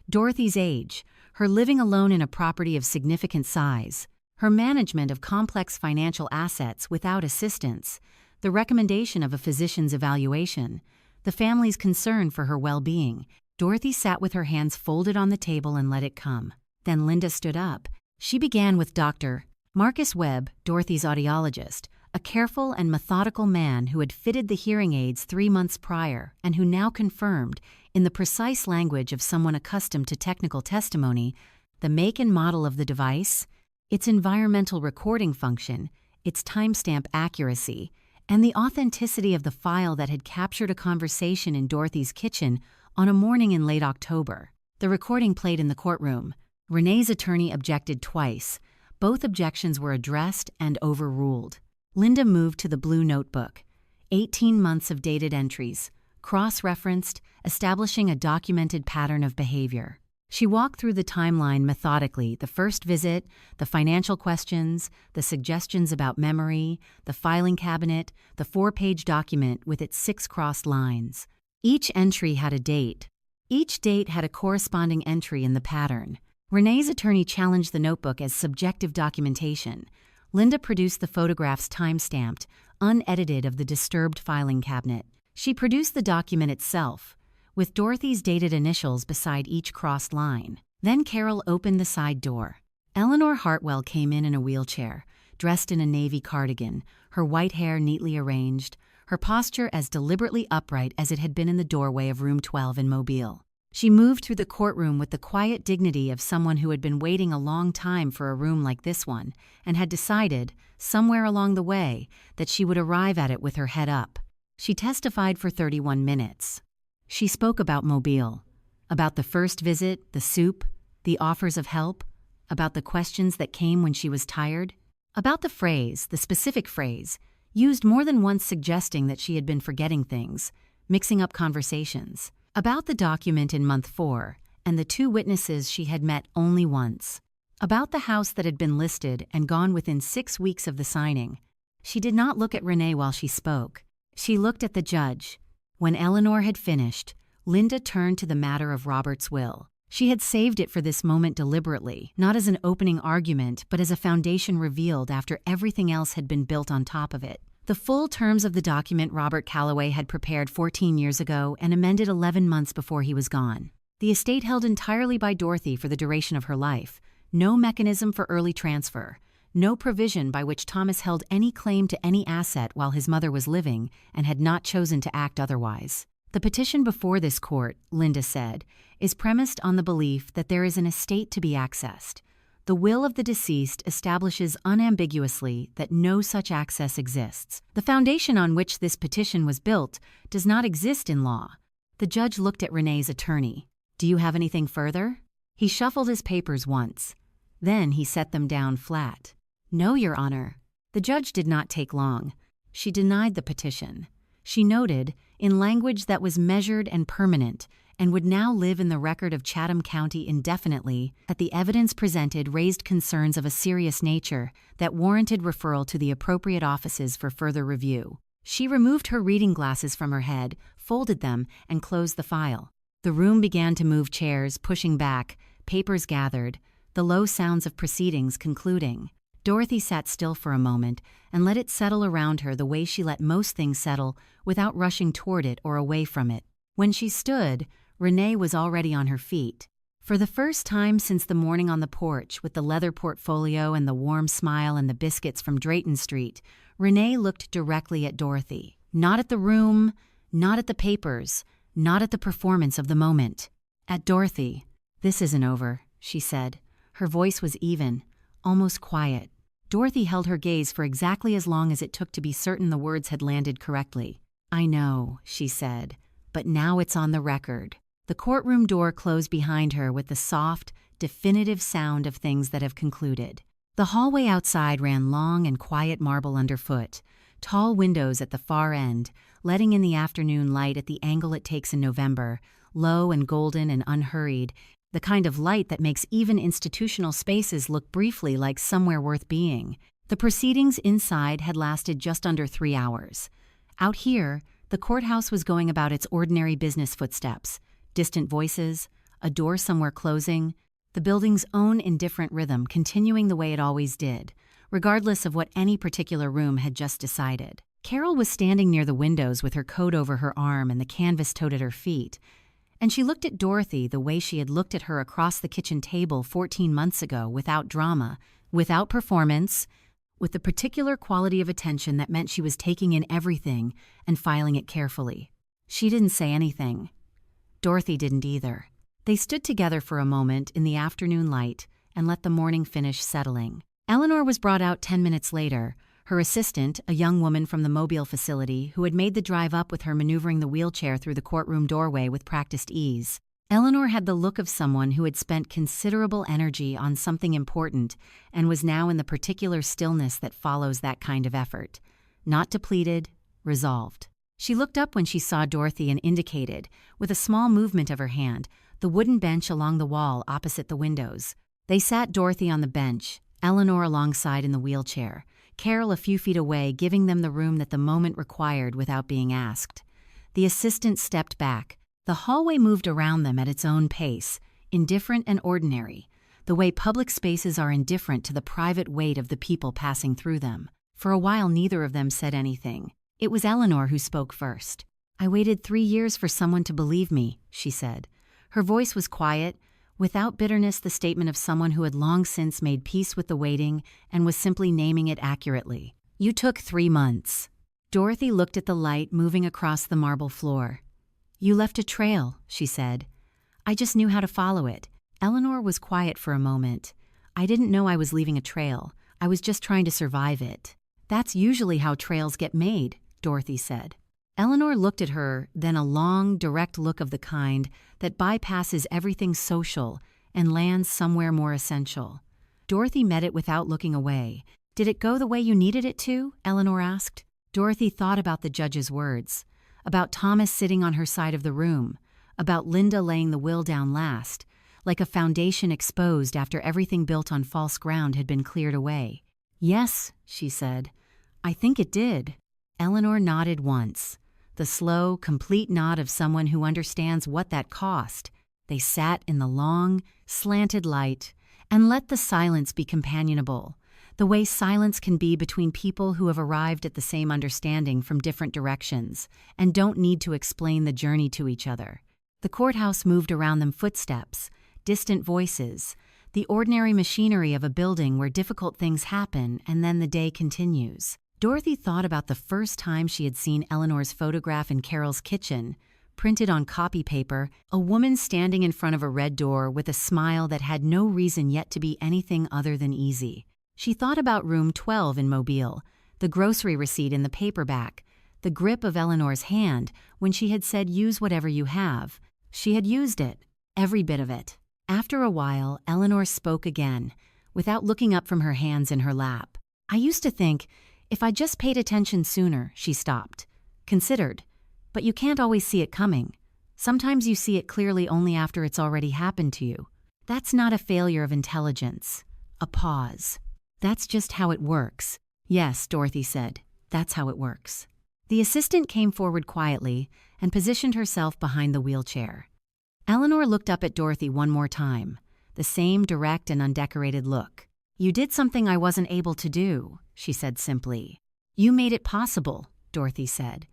Dorothy's age, her living alone in a property of significant size, her management of complex financial assets without assistance, the recommendation of a physician's evaluation, the family's concern for her well-being. Dorothy sat with her hands folded on the table and let it come. Then Linda stood up. She began with Dr. Marcus Webb, Dorothy's audiologist, a careful and methodical man who had fitted the hearing aids 3 months prior and who now confirmed, in the precise language of someone accustomed to technical testimony, the make and model of the device, its environmental recording function, its timestamp accuracy, and the authenticity of the file that had captured a conversation in Dorothy's kitchen on a morning in late October. The recording played in the courtroom. Renee's attorney objected twice. Both objections were addressed and overruled. Linda moved to the blue notebook. 18 months of dated entries, cross-referenced, establishing a documented pattern of behavior. She walked through the timeline methodically: the first visit, the financial questions, the suggestions about memory, the filing cabinet, the 4-page document with its 6 crossed lines. Each entry had a date. Each date had a corresponding entry in the pattern. Renee's attorney challenged the notebook as subjective documentation. Linda produced the photographs time-stamped, unedited, of the disturbed filing cabinet. She produced the document itself, with Dorothy's dated initials beside each crossed line. Then Carol opened the side door. Eleanor Hartwell came in a wheelchair, dressed in a navy cardigan, her white hair neatly arranged, her posture as deliberately upright as it had been in the doorway of room 12 in Mobile. She moved through the courtroom with the quiet dignity of someone who had been waiting a long time for a room like this one and had decided, somewhere along the way, that she would arrive at it with her head up. She testified for 31 minutes. She spoke about Mobile, about the first visit, the soup, the offers of help, about the questions that came when she was tired, about the phrase, the specific phrase, used more than once suggesting that she had been forgetting things, mixing up conversations, about the document in month 4 and the 2 witnesses she had met only once, about the house that had been listed and gone within 6 weeks of the signing. She did not look at Renee while she spoke. She looked at the judge. When Eleanor had finished, Linda turned to the matter of Robert's will. She had saved it for this moment deliberately, not as an opening argument, but as a foundation revealed after everything else had been built on top of it. The full terms of the document Robert Calloway had prepared 14 years ago and amended 11 months before he was gone. The estate held entirely by Dorothy for the duration of her life. No mechanism for early transfer. No provision by which Thomas held any claim to any asset while his mother was living and had not chosen to act otherwise. The petition before this court, Linda said, is premised on the belief that there is an estate to be accessed. The will of the deceased establishes unambiguously that no such access exists. The foundation on which this petition was built does not exist in law. The judge looked at Renee's attorney. "Do you have anything further?" He shuffled his papers once. Then he set them down flat. "No, Your Honor." The judge did not take long. She denied the petition. She noted, in language that was measured and permanent, and would now live in the record of Chatham County indefinitely, that the evidence presented raised concerns of a serious nature that warranted referral to the appropriate offices for further review. She removed her reading glasses from her head, folded them, and closed the file. The room began to move chairs, pushing back, papers gathered, the low sounds of proceedings concluding. Dorothy sat still for a moment and let it settle around her the way she let most things settle without rushing toward it or away from it. When she stood, Renee was already on her feet. For the first time since the morning on the porch with the leather portfolio and the warm smile and the biscuits from Drayton Street, Renee looked directly at Dorothy. Not at the room, not at the papers, not at the performance of the moment. At Dorothy. "This isn't over," she said. Her voice was even, almost quiet. Dorothy held her gaze for exactly as long as it took to be certain the words had landed correctly. "I know," she said, "but now it's on the record." The courtroom door closed behind her with the soft, definitive sound of things that have concluded. The hallway outside ran long and quiet marble underfoot, tall windows at the far end, letting in the afternoon light at the angle it takes in November, low and golden and unhurried, the kind of light that makes even institutional spaces look briefly like somewhere worth being. The proceedings inside had lasted just under 3 hours. Out here, the courthouse was going about its ordinary business footsteps, distant voices, a door somewhere closing, the building's own indifferent rhythm continuing the way it always did, regardless of what any particular room had just decided. Carol was standing near the windows with her coat over her arm and the canvas tote at her feet, and she looked at Dorothy the way she had looked at her across the kitchen table 14 months ago, without drama, without performance, with the particular quality of attention that meant she was taking in everything and filing it carefully. She didn't say anything. Dorothy didn't either. They stood together for a moment in the afternoon light and let the morning finish settling. Eleanor was brought out 10 minutes later, her assistant, a young woman from the Mobile facility who had made the drive up with her maneuvering the wheelchair through the courtroom doorway with practiced ease. Eleanor had the look of someone who had spent considerable energy on something important and was now in the particular stillness that follows that kind of effort. Not depleted, resolved. She looked up when she saw Dorothy and indicated, with a small movement of her hand, the wooden bench along the wall opposite the windows. They sat Dorothy on the bench, Eleanor alongside in the wheelchair, Carol a few feet away, giving them the room that the moment required without being asked. The assistant stepped back. The hallway moved around them at its own pace, indifferent and ordinary, the way public spaces are indifferent to the private weight of the people passing through them. For a while neither of them said anything. It was Eleanor who spoke first. "I waited 3 years for someone to believe me," she said. Her voice was quiet, without bitterness, the statement of someone who had long since made peace with the waiting and was simply naming it accurately. "You took 3 months." Dorothy looked at the light moving across the marble floor. "You left a trail," she said. "I just knew how to follow it." Eleanor was quiet for a moment. "I didn't know I was leaving a trail. I was just trying to survive it." "That's usually how trails get made," Dorothy said. Eleanor looked at her, then a long, direct look of the kind that bypasses everything social and lands somewhere more essential. Dorothy met it without looking away. "Did it go the way you needed it to?" Eleanor asked. Dorothy thought about the judge's words, about Thomas sitting on her side of the room, about Linda laying the will down last, like a foundation exposed after everything built on false ground had been cleared away. "Yes," she said, "I think it did." Eleanor nodded once, the slow, complete nod of someone who understands what that cost. They sat in the long, slanted light and let the silence be companionable, the way silence can be between people who have arrived at the same understanding from different directions and don't need to explain the journey to each other. The courthouse moved around them, footsteps, distant voices, the ordinary machinery of a building where difficult things happen and then the day continues. Dorothy thought about the first time she had seen Eleanor's photograph in Carol's kitchen, printed on copy paper, a woman standing in front of a red door with a smile that had no reason yet to be anything other than easy. She thought about room 12 in Mobile, the grocery receipt in the paperback, the grip of Eleanor's hand when she had said, "Use whatever you have." She had used it, every bit of it. After a while, Eleanor spoke again, without looking up from her hands in her lap. "I used to think, if I just paid attention sooner," she stopped. Considered. "But you can't always see it coming. Sometimes you see it clearly only after it's already happened to you. That's not a failure of intelligence. A pause. That's just how it works." "Yes," Dorothy said. "That's how it works." The assistant came forward quietly and positioned herself behind the wheelchair. Eleanor looked up at Dorothy one more time, the same direct and undecorated look. "You did something I wasn't able to do," she said simply. "You made it possible," Dorothy said.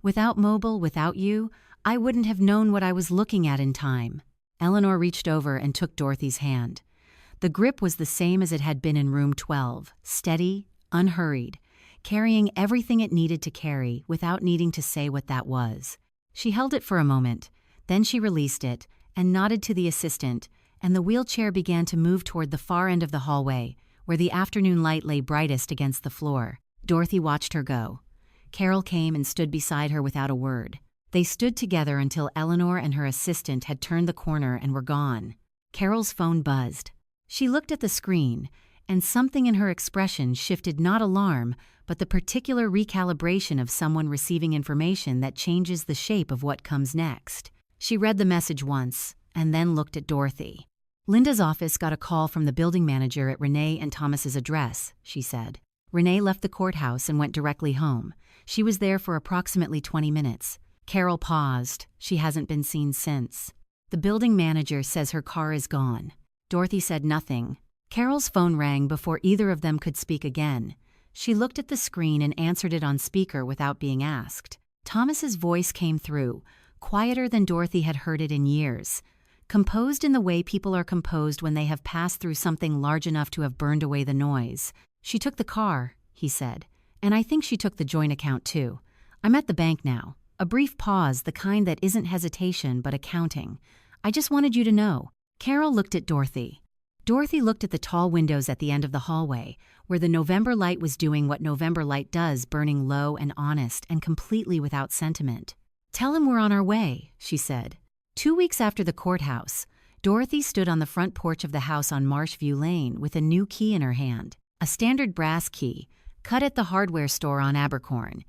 "Without Mobile, without you, I wouldn't have known what I was looking at in time." Eleanor reached over and took Dorothy's hand. The grip was the same as it had been in room 12, steady, unhurried, carrying everything it needed to carry without needing to say what that was. She held it for a moment, then she released it and nodded to the assistant, and the wheelchair began to move toward the far end of the hallway, where the afternoon light lay brightest against the floor. Dorothy watched her go. Carol came and stood beside her without a word. They stood together until Eleanor and her assistant had turned the corner and were gone. Carol's phone buzzed. She looked at the screen, and something in her expression shifted, not alarm, but the particular recalibration of someone receiving information that changes the shape of what comes next. She read the message once, and then looked at Dorothy. "Linda's office got a call from the building manager at Renee and Thomas's address," she said. Renee left the courthouse and went directly home. She was there for approximately 20 minutes. Carol paused. She hasn't been seen since. "The building manager says her car is gone." Dorothy said nothing. Carol's phone rang before either of them could speak again. She looked at the screen and answered it on speaker without being asked. Thomas's voice came through, quieter than Dorothy had heard it in years, composed in the way people are composed when they have passed through something large enough to have burned away the noise. "She took the car," he said, "and I think she took the joint account too. I'm at the bank now." A brief pause, the kind that isn't hesitation but accounting. "I just wanted you to know." Carol looked at Dorothy. Dorothy looked at the tall windows at the end of the hallway, where the November light was doing what November light does, burning low and honest and completely without sentiment. "Tell him we're on our way," she said. 2 weeks after the courthouse, Dorothy stood on the front porch of the house on Marshview Lane with a new key in her hand, a standard brass key, cut at the hardware store on Abercorn,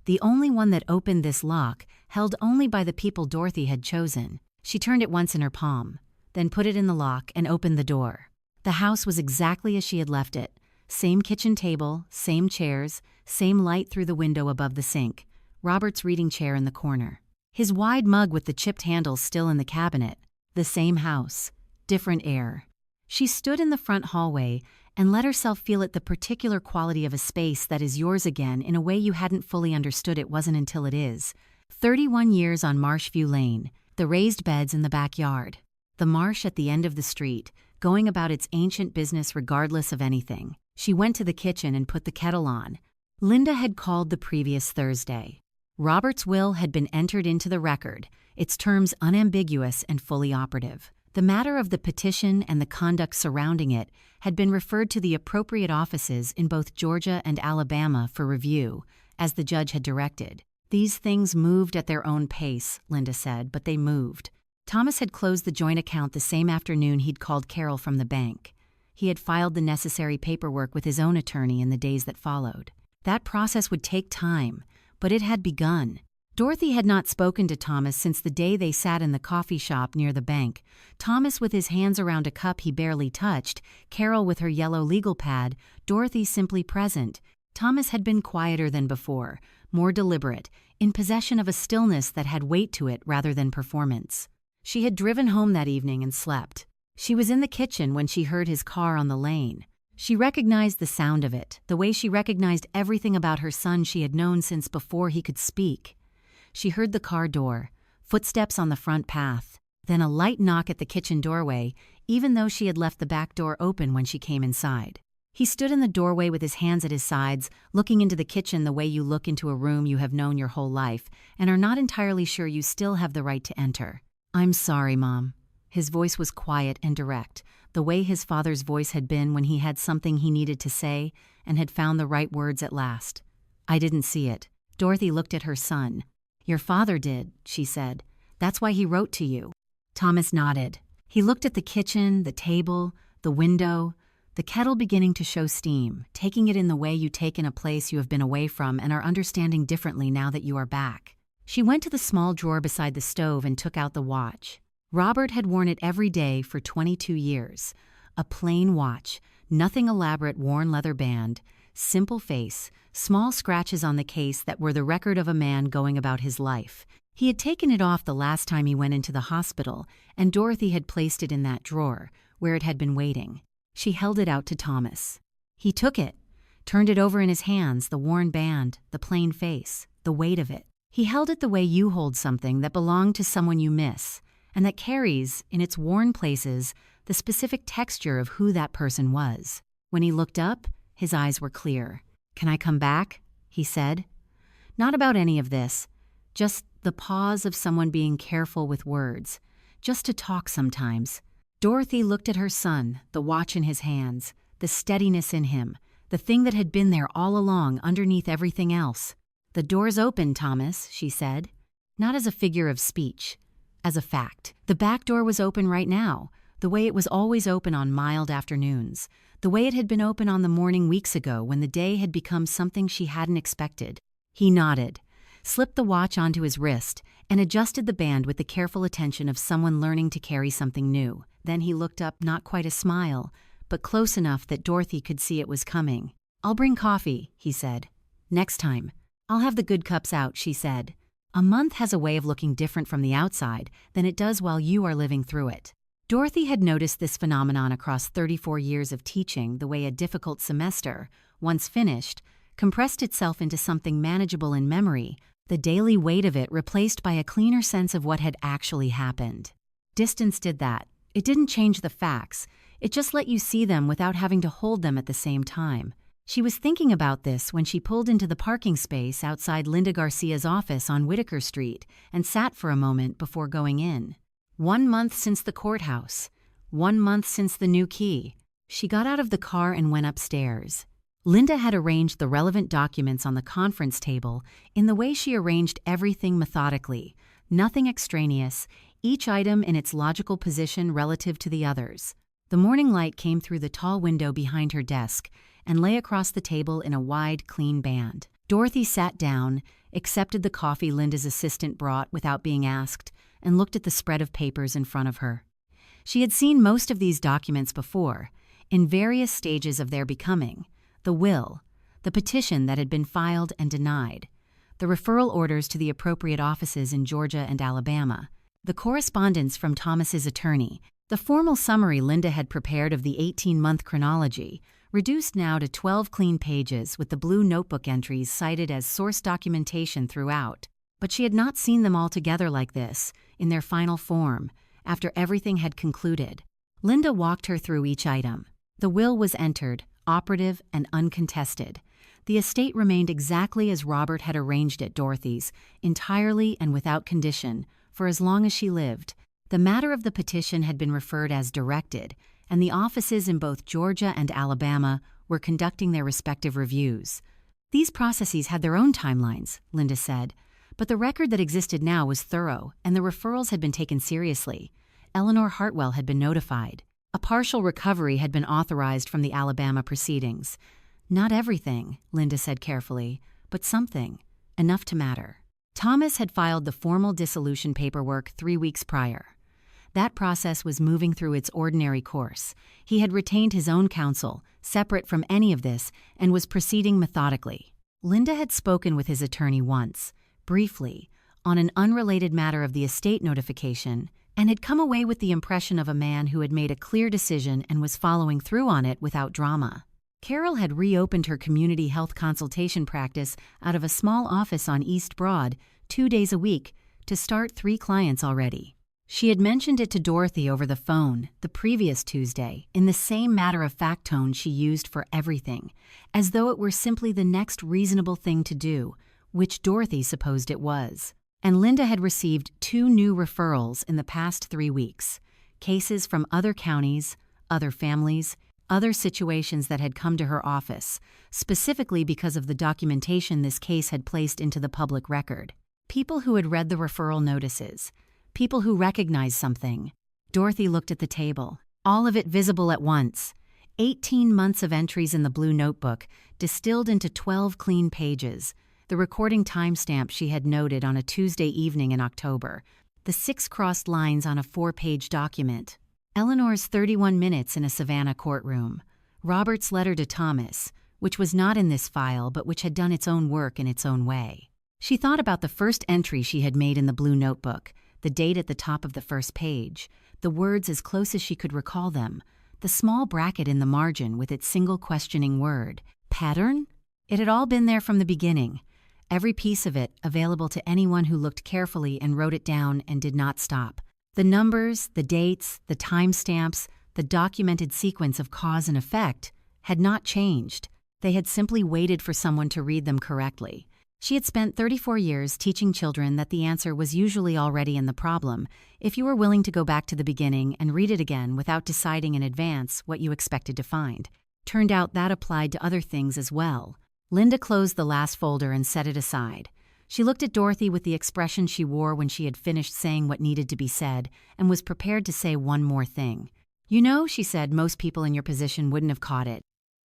the only one that opened this lock, held only by the people Dorothy had chosen. She turned it once in her palm, then put it in the lock and opened the door. The house was exactly as she had left it. Same kitchen table, same chairs, same light through the window above the sink, Robert's reading chair in the corner. His wide mug with the chipped handle still in the cabinet. The same house, different air. She stood in the front hallway and let herself feel it, the particular quality of a space that is yours again in a way you hadn't fully understood it wasn't until it is. 31 years on Marshview Lane, the raised beds in the backyard. The marsh at the end of the street, going about its ancient business regardless of anything. She went to the kitchen and put the kettle on. Linda had called the previous Thursday. Robert's will had been entered into the record, its terms unambiguous and fully operative. The matter of the petition and the conduct surrounding it had been referred to the appropriate offices in both Georgia and Alabama for review, as the judge had directed. These things moved at their own pace, Linda said, but they moved. Thomas had closed the joint account the same afternoon he'd called Carol from the bank. He had filed the necessary paperwork with his own attorney in the days that followed. That process would take time, but it had begun. Dorothy had not spoken to Thomas since the day they sat in the coffee shop near the bank, Thomas with his hands around a cup he barely touched, Carol with her yellow legal pad, Dorothy simply present. Thomas had been quieter than before, more deliberate, in possession of a stillness that had weight to it rather than performance. She had driven home that evening and slept. She was in the kitchen when she heard his car on the lane. She recognized the sound of it, the way she recognized everything about her son she had known since before he could speak. She heard the car door, footsteps on the front path, then a light knock at the kitchen doorway, even though she had left the back door open when she came inside. He stood in the doorway with his hands at his sides, looking into the kitchen the way you look into a room you have known your whole life and are not entirely sure you still have the right to enter. "I'm sorry, Mom." His voice was quiet and direct, the way his father's voice had been when he had something he needed to say and had found the right words at last. "I didn't see it." Dorothy looked at her son. "Your father did," she said. "That's why he wrote to you." Thomas nodded. He looked at the kitchen, the table, the window, the kettle beginning to show steam, taking it in the way you take in a place you have been away from and are understanding differently now that you are back. She went to the small drawer beside the stove and took out the watch. Robert had worn it every day for 22 years. A plain watch, nothing elaborate worn leather band, simple face, small scratches on the case that were the record of a man going about his life. He had taken it off the last time he went into the hospital, and Dorothy had placed it in that drawer, where it had been waiting. She held it out to Thomas. He took it, turned it over in his hands, the worn band, the plain face, the weight of it. He held it the way you hold something that belonged to someone you miss, and that carries, in its worn places, the specific texture of who that person was. When he looked up, his eyes were clear. "Can I come back?" he said. Not about any of this, just the pause of someone being careful with words, just to talk sometimes. Dorothy looked at her son, the watch in his hands, the steadiness in him, the thing that had been there all along underneath everything else. "The door's open, Thomas," she said, not as a figure of speech, as a fact. The back door was open right now, the way it was always open on mild afternoons, the way it had been open on the morning weeks ago when the day had become something she hadn't expected. He nodded, slipped the watch onto his wrist, and adjusted the band with the careful attention of someone learning to carry something new. Then he looked up, not quite a smile, but close enough that Dorothy could see it was coming. "I'll bring coffee," he said. "Next time. I'll have the good cups out," she said. A month has a way of looking different from the outside than it does while you are living through it. Dorothy had noticed this phenomenon across 34 years of teaching, the way a difficult semester, once finished, compressed itself into something manageable in memory, the daily weight of it replaced by a cleaner sense of what had actually happened. Distance did that. It didn't change the facts. It just let you see them without having to hold them at the same time. She was thinking about this when she pulled into the parking space outside Linda Garcia's office on Whitaker Street and sat for a moment before going in. 1 month since the courthouse. 1 month since the new key. She got out of the car and went upstairs. Linda had arranged the relevant documents on the conference table in the way she arranged everything methodically, nothing extraneous, each item in its logical position relative to the others. The morning light came through the tall window behind her desk and lay across the table in a wide, clean band. Dorothy sat down, accepted the coffee Linda's assistant brought without being asked, and looked at the spread of papers in front of her. She had seen most of these documents before, in various stages of their becoming: the will, the petition that had been filed and denied, the referral orders to the appropriate offices in Georgia and Alabama, the correspondence from Thomas's attorney, the formal summary Linda had prepared of the 18-month chronology, reduced now to 12 clean pages with the blue notebook entries cited as source documentation throughout. But she had not seen them all together like this, in their final form, after everything had concluded. Linda walked her through each item. The will was entered, operative and uncontested. The estate remained exactly as Robert had arranged it, Dorothy's, entirely and without condition, for as long as she lived. The matter of the petition had been referred as directed, and the offices in both Georgia and Alabama were conducting their respective reviews. These processes had their own timelines, Linda said, but the record that existed now was thorough, and the referrals had been taken seriously. Eleanor Hartwell had been notified. A partial recovery had been authorized from the Alabama proceedings. Not everything, Linda said carefully, but something, enough to matter. Thomas had filed the formal dissolution paperwork 3 weeks prior. That process was moving through its ordinary course. He had retained his own counsel, separate from any of this, and was proceeding methodically. Linda had spoken with his attorney once, briefly, on an unrelated matter of the estate notification, and had come away with the impression of a man who had made a clear decision and was following through on it without drama. Carol had reopened her community health consultation practice out of a small office on East Broad 2 days a week to start 3 clients already. She had mentioned it to Dorothy over the phone the previous Tuesday in the same matter-of-fact tone she used for everything, as though it were simply the next reasonable thing to do, which Dorothy supposed it was. And Linda had received 2 new referrals in the past 3 weeks, cases from other counties, other families, other situations that had come to her office, specifically because of the documentation this case had placed into the public record. People who had read the referral notices, people who recognized something. Dorothy looked at the table, all of it visible at once. 18 months of entries in the blue notebook, distilled into 12 clean pages. The recording timestamp she had noted on a Tuesday evening in October. The 6 crossed lines on a 4-page document. Eleanor's 31 minutes in a Savannah courtroom. Robert's letter to Thomas, which was not in this file but which had done its own work in its own way. She thought about the first entry she had made in the blue notebook, the date at the top of the first page, the words as close as she could recall them, the small bracket in the margin with its single questioning word. Pattern? It had all been there from the beginning. Every piece of it available to anyone who looked carefully and wrote it down and did not stop. The numbers, the dates, the timestamps, the documented sequence of cause and effect had not changed. They had simply waited for someone to read them correctly. She had spent 34 years teaching children that the answer was usually already in the problem if you were willing to go back to the beginning and read it again without deciding in advance what you expected to find. Turned out that applied to other things as well. Linda closed the last folder and set it aside. She looked at Dorothy with the expression she wore when she had finished saying what needed to be said and was prepared to say one more thing. "You know," she said, "most people in your position wouldn't have caught it.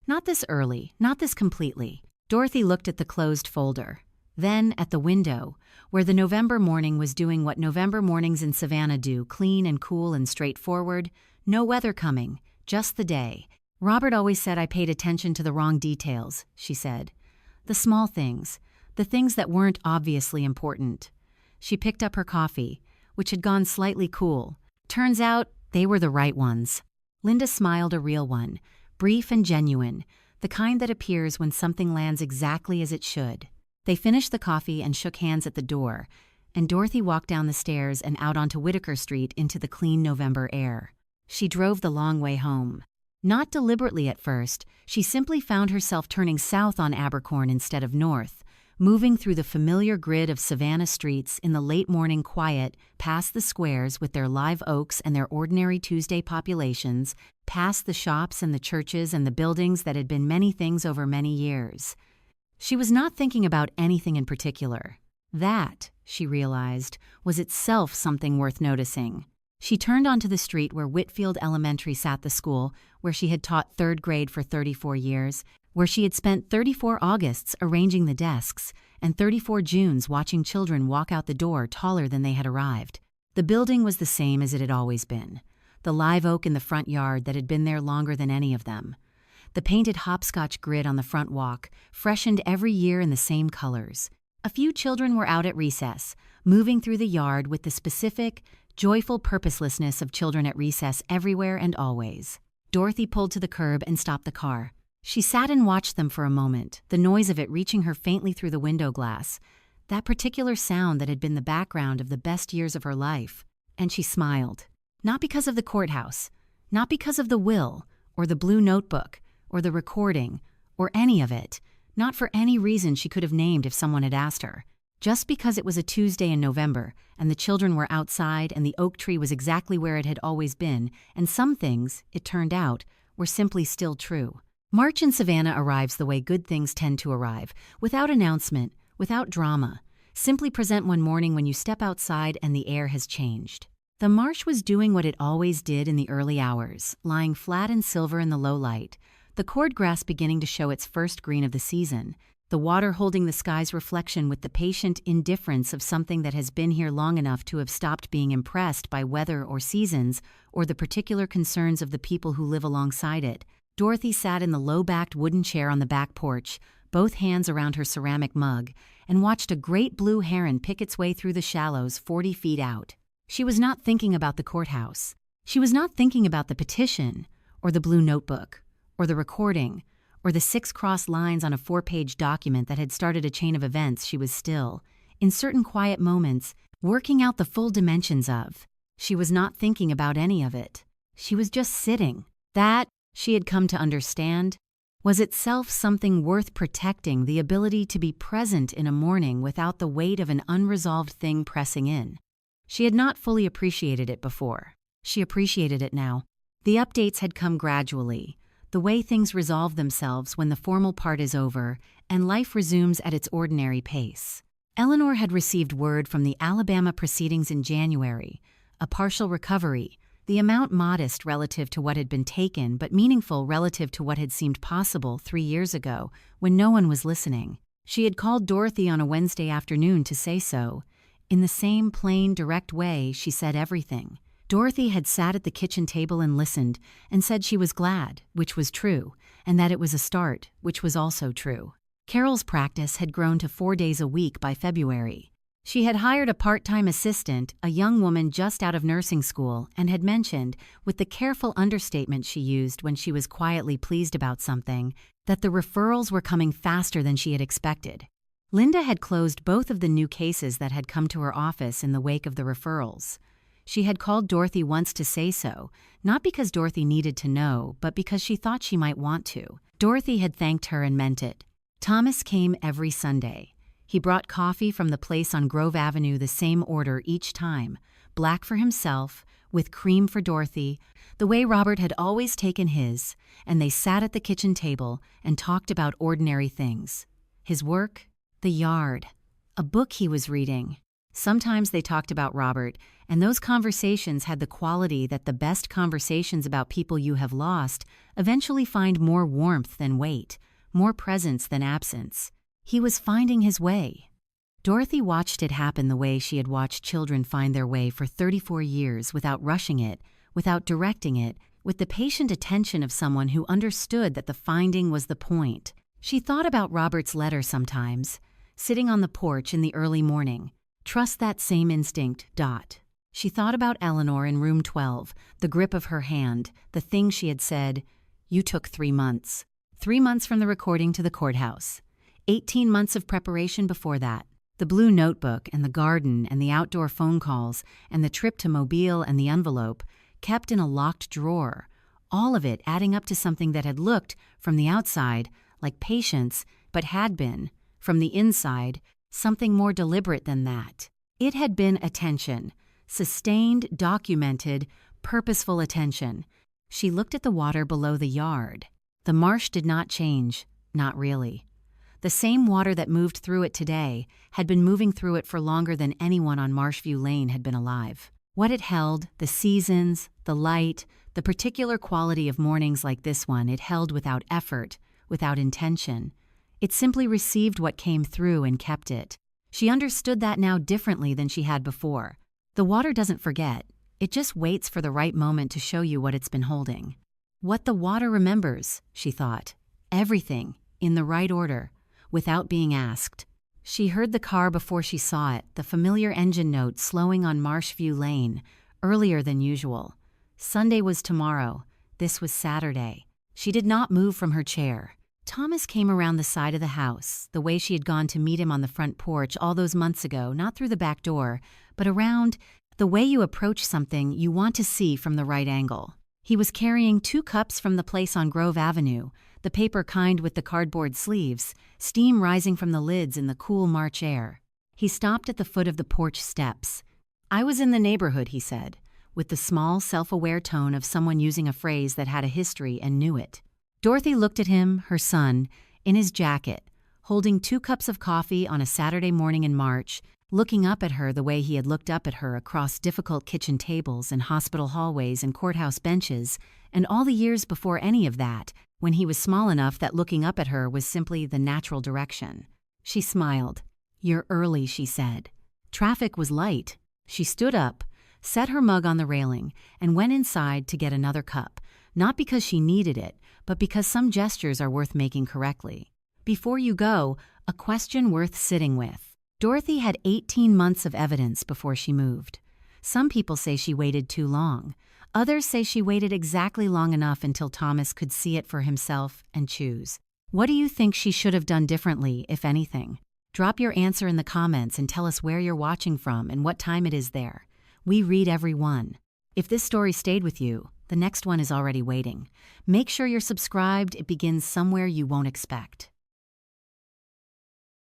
Not this early, not this completely." Dorothy looked at the closed folder. Then at the window, where the November morning was doing what November mornings in Savannah do, clean and cool and straightforward. No weather coming, just the day. "Robert always said I paid attention to the wrong details," she said. "The small things, the things that weren't obviously important." She picked up her coffee, which had gone slightly cool. Turns out they were the right ones. Linda smiled, a real one, brief and genuine, the kind that appears when something lands exactly as it should. They finished the coffee and shook hands at the door, and Dorothy walked down the stairs and out onto Whitaker Street into the clean November air. She drove the long way home. Not deliberately at first, she simply found herself turning south on Abercorn instead of north, moving through the familiar grid of Savannah streets in the late morning quiet, past the squares with their live oaks and their ordinary Tuesday populations, past the shops and the churches and the buildings that had been many things over many years. She was not thinking about anything in particular. That, she realized, was itself something worth noticing. She turned onto the street where Whitfield Elementary sat, the school where she had taught 3rd grade for 34 years, where she had spent 34 Augusts arranging the desks and 34 Junes watching children walk out the door taller than they had arrived. The building was the same as it had always been, the live oak in the front yard that had been there longer than any of them. The painted hopscotch grid on the front walk, freshened every year in the same colors. A few children were out at recess, moving through the yard with the specific, joyful purposelessness of children at recess everywhere and always. Dorothy pulled to the curb and stopped the car. She sat and watched them for a moment, the noise of it reaching her faintly through the window glass, that particular sound that had been the background of the best years of her life. And she smiled. Not because of the courthouse, not because of the will, or the blue notebook, or the recording, or any of it, not for any reason she could have named if someone had asked her. Just because it was a Tuesday in November, and the children were outside, and the oak tree was exactly where it had always been, and some things, it turned out, were simply still true. March in Savannah arrives the way good things tend to arrive, without announcement, without drama. Simply present one morning when you step outside and the air has changed. The marsh was doing what it always did in the early hours, lying flat and silver in the low light, the cordgrass beginning to show its first green of the season, the water holding the sky's reflection with the patient indifference of something that has been here long enough to have stopped being impressed by weather or seasons or the particular concerns of the people who live alongside it. Dorothy sat in the low-backed wooden chair on the back porch, both hands around her ceramic mug, and watched a great blue heron pick its way through the shallows 40 feet out. She was not thinking about the courthouse. She was not thinking about the petition, or the blue notebook, or the recording, or the 6 crossed lines on a 4-page document that had started a chain of events she was still, in certain quiet moments, working out the full dimensions of. She was not thinking about any of it. She was just sitting. That, she had come to understand, was itself something worth protecting, the ability to be present in a morning without the weight of an unresolved thing pressing in. She had not fully appreciated it before. She appreciated it now. The updates had come gradually, the way things resolve themselves when the formal part is over and life resumes at its ordinary pace. Eleanor had received word from the Alabama proceedings in January, a partial recovery, the amount modest relative to what had been taken but meaningful relative to what had seemed possible 3 years ago when no one was listening. She had called Dorothy on a Wednesday afternoon to say so. In the same plain, direct way, she said everything. Dorothy had sat at the kitchen table and listened and said she was glad, which was true, and that it was a start, which was also true. Carol's practice had grown to 4 days a week by February. She had hired a part-time assistant, a young woman just out of nursing school, and had mentioned, with the careful understatement she used when she was quietly pleased about something, that the referrals were coming faster than she had expected. Linda had closed both of the new cases that had come to her office in the wake of the referrals. She had called Dorothy once to say so, not because Dorothy needed to know, but because she thought she might want to. Dorothy had thanked her and meant it. Thomas came every Sunday. He brought coffee from the place on Grove Avenue, the same order each time, black for himself, with cream for Dorothy, the way Robert had always taken his, and they sat at the kitchen table and talked about ordinary things. His work, the yard, a book he was reading. Sometimes they talked about Robert, and those conversations had the quality that the best conversations about people you have lost eventually find more warmth than weight, more presence than absence. He was finding his way. Dorothy watched it happen the way she had watched children find their way for 34 years without rushing it, without directing it, with the patient attention of someone who understood that the finding was the point. She thought about Robert's letter sometimes, sitting on the porch in the early morning. Trust that same instinct. She thought about Eleanor in room 12, the grip of her hand, the thing she had said. You took 3 months. 3 months from the recording to the courthouse. 18 months of preparation before that. The blue notebook and the garden and the outdoor phone calls and the trip to Mobile and the envelope kept in a locked drawer, all of it adding up to something that had looked, from the outside, like patience, but had been, from the inside, something more deliberate than that. It had been attention, sustained, documented, purposeful attention. She looked at the water below the yard. The marsh did not change, not really. The same water that moved through it today had been moving through it for longer than anyone on Marshview Lane had been alive. What it held, the seasons, the light, the particular quality of mornings like this one, it held without effort, without intention. It simply received what came through and kept it. She understood that now differently than she had before. The water doesn't forget. It just waits for the right moment to show you what it's been holding. What the water remembers, she thought. Everything, in the right order, without being asked. She heard the car before she saw it, the familiar engine note slowing on Marshview Lane, earlier than usual. Sunday was tomorrow. This was Saturday. She did not move from her chair. Thomas came around the side of the house, the way she had gone to meet him on the front porch all those months ago, not through the back door, but around, the way you approach something you want to see from the right angle. He was carrying 2 cups from the place on Grove Avenue, the paper kind with the cardboard sleeves, steam rising from the lids in the cool March air. He stopped at the foot of the porch steps. I was in the neighborhood, he said, with the small, self-aware tone of someone using a phrase that had a history and knew it. Dorothy looked at him, her son, in his jacket, holding 2 cups of coffee on a Saturday morning in March, looking up at her the way he had looked up at her across difficult kitchen tables and hospital hallways and courthouse benches, and all the years before any of that, when he was small enough that looking up at her was simply the natural direction. She smiled. You're early, she said. Traffic was light. She stood up, set her mug on the railing, and went inside to get another cup, not because she needed it, but because some gestures are worth making correctly. Before you go, a question worth sitting with. Dorothy had 18 months of evidence before she moved. Some people say she waited too long. Others say she waited exactly long enough until Thomas could see it for himself and choose. What do you think she should have done differently, if anything? Drop your answer in the comments and tell us where you're watching from and what time it is there. We read every one. If this story stayed with you, the next one is already waiting. Make sure you're subscribed. It begins somewhere you won't expect.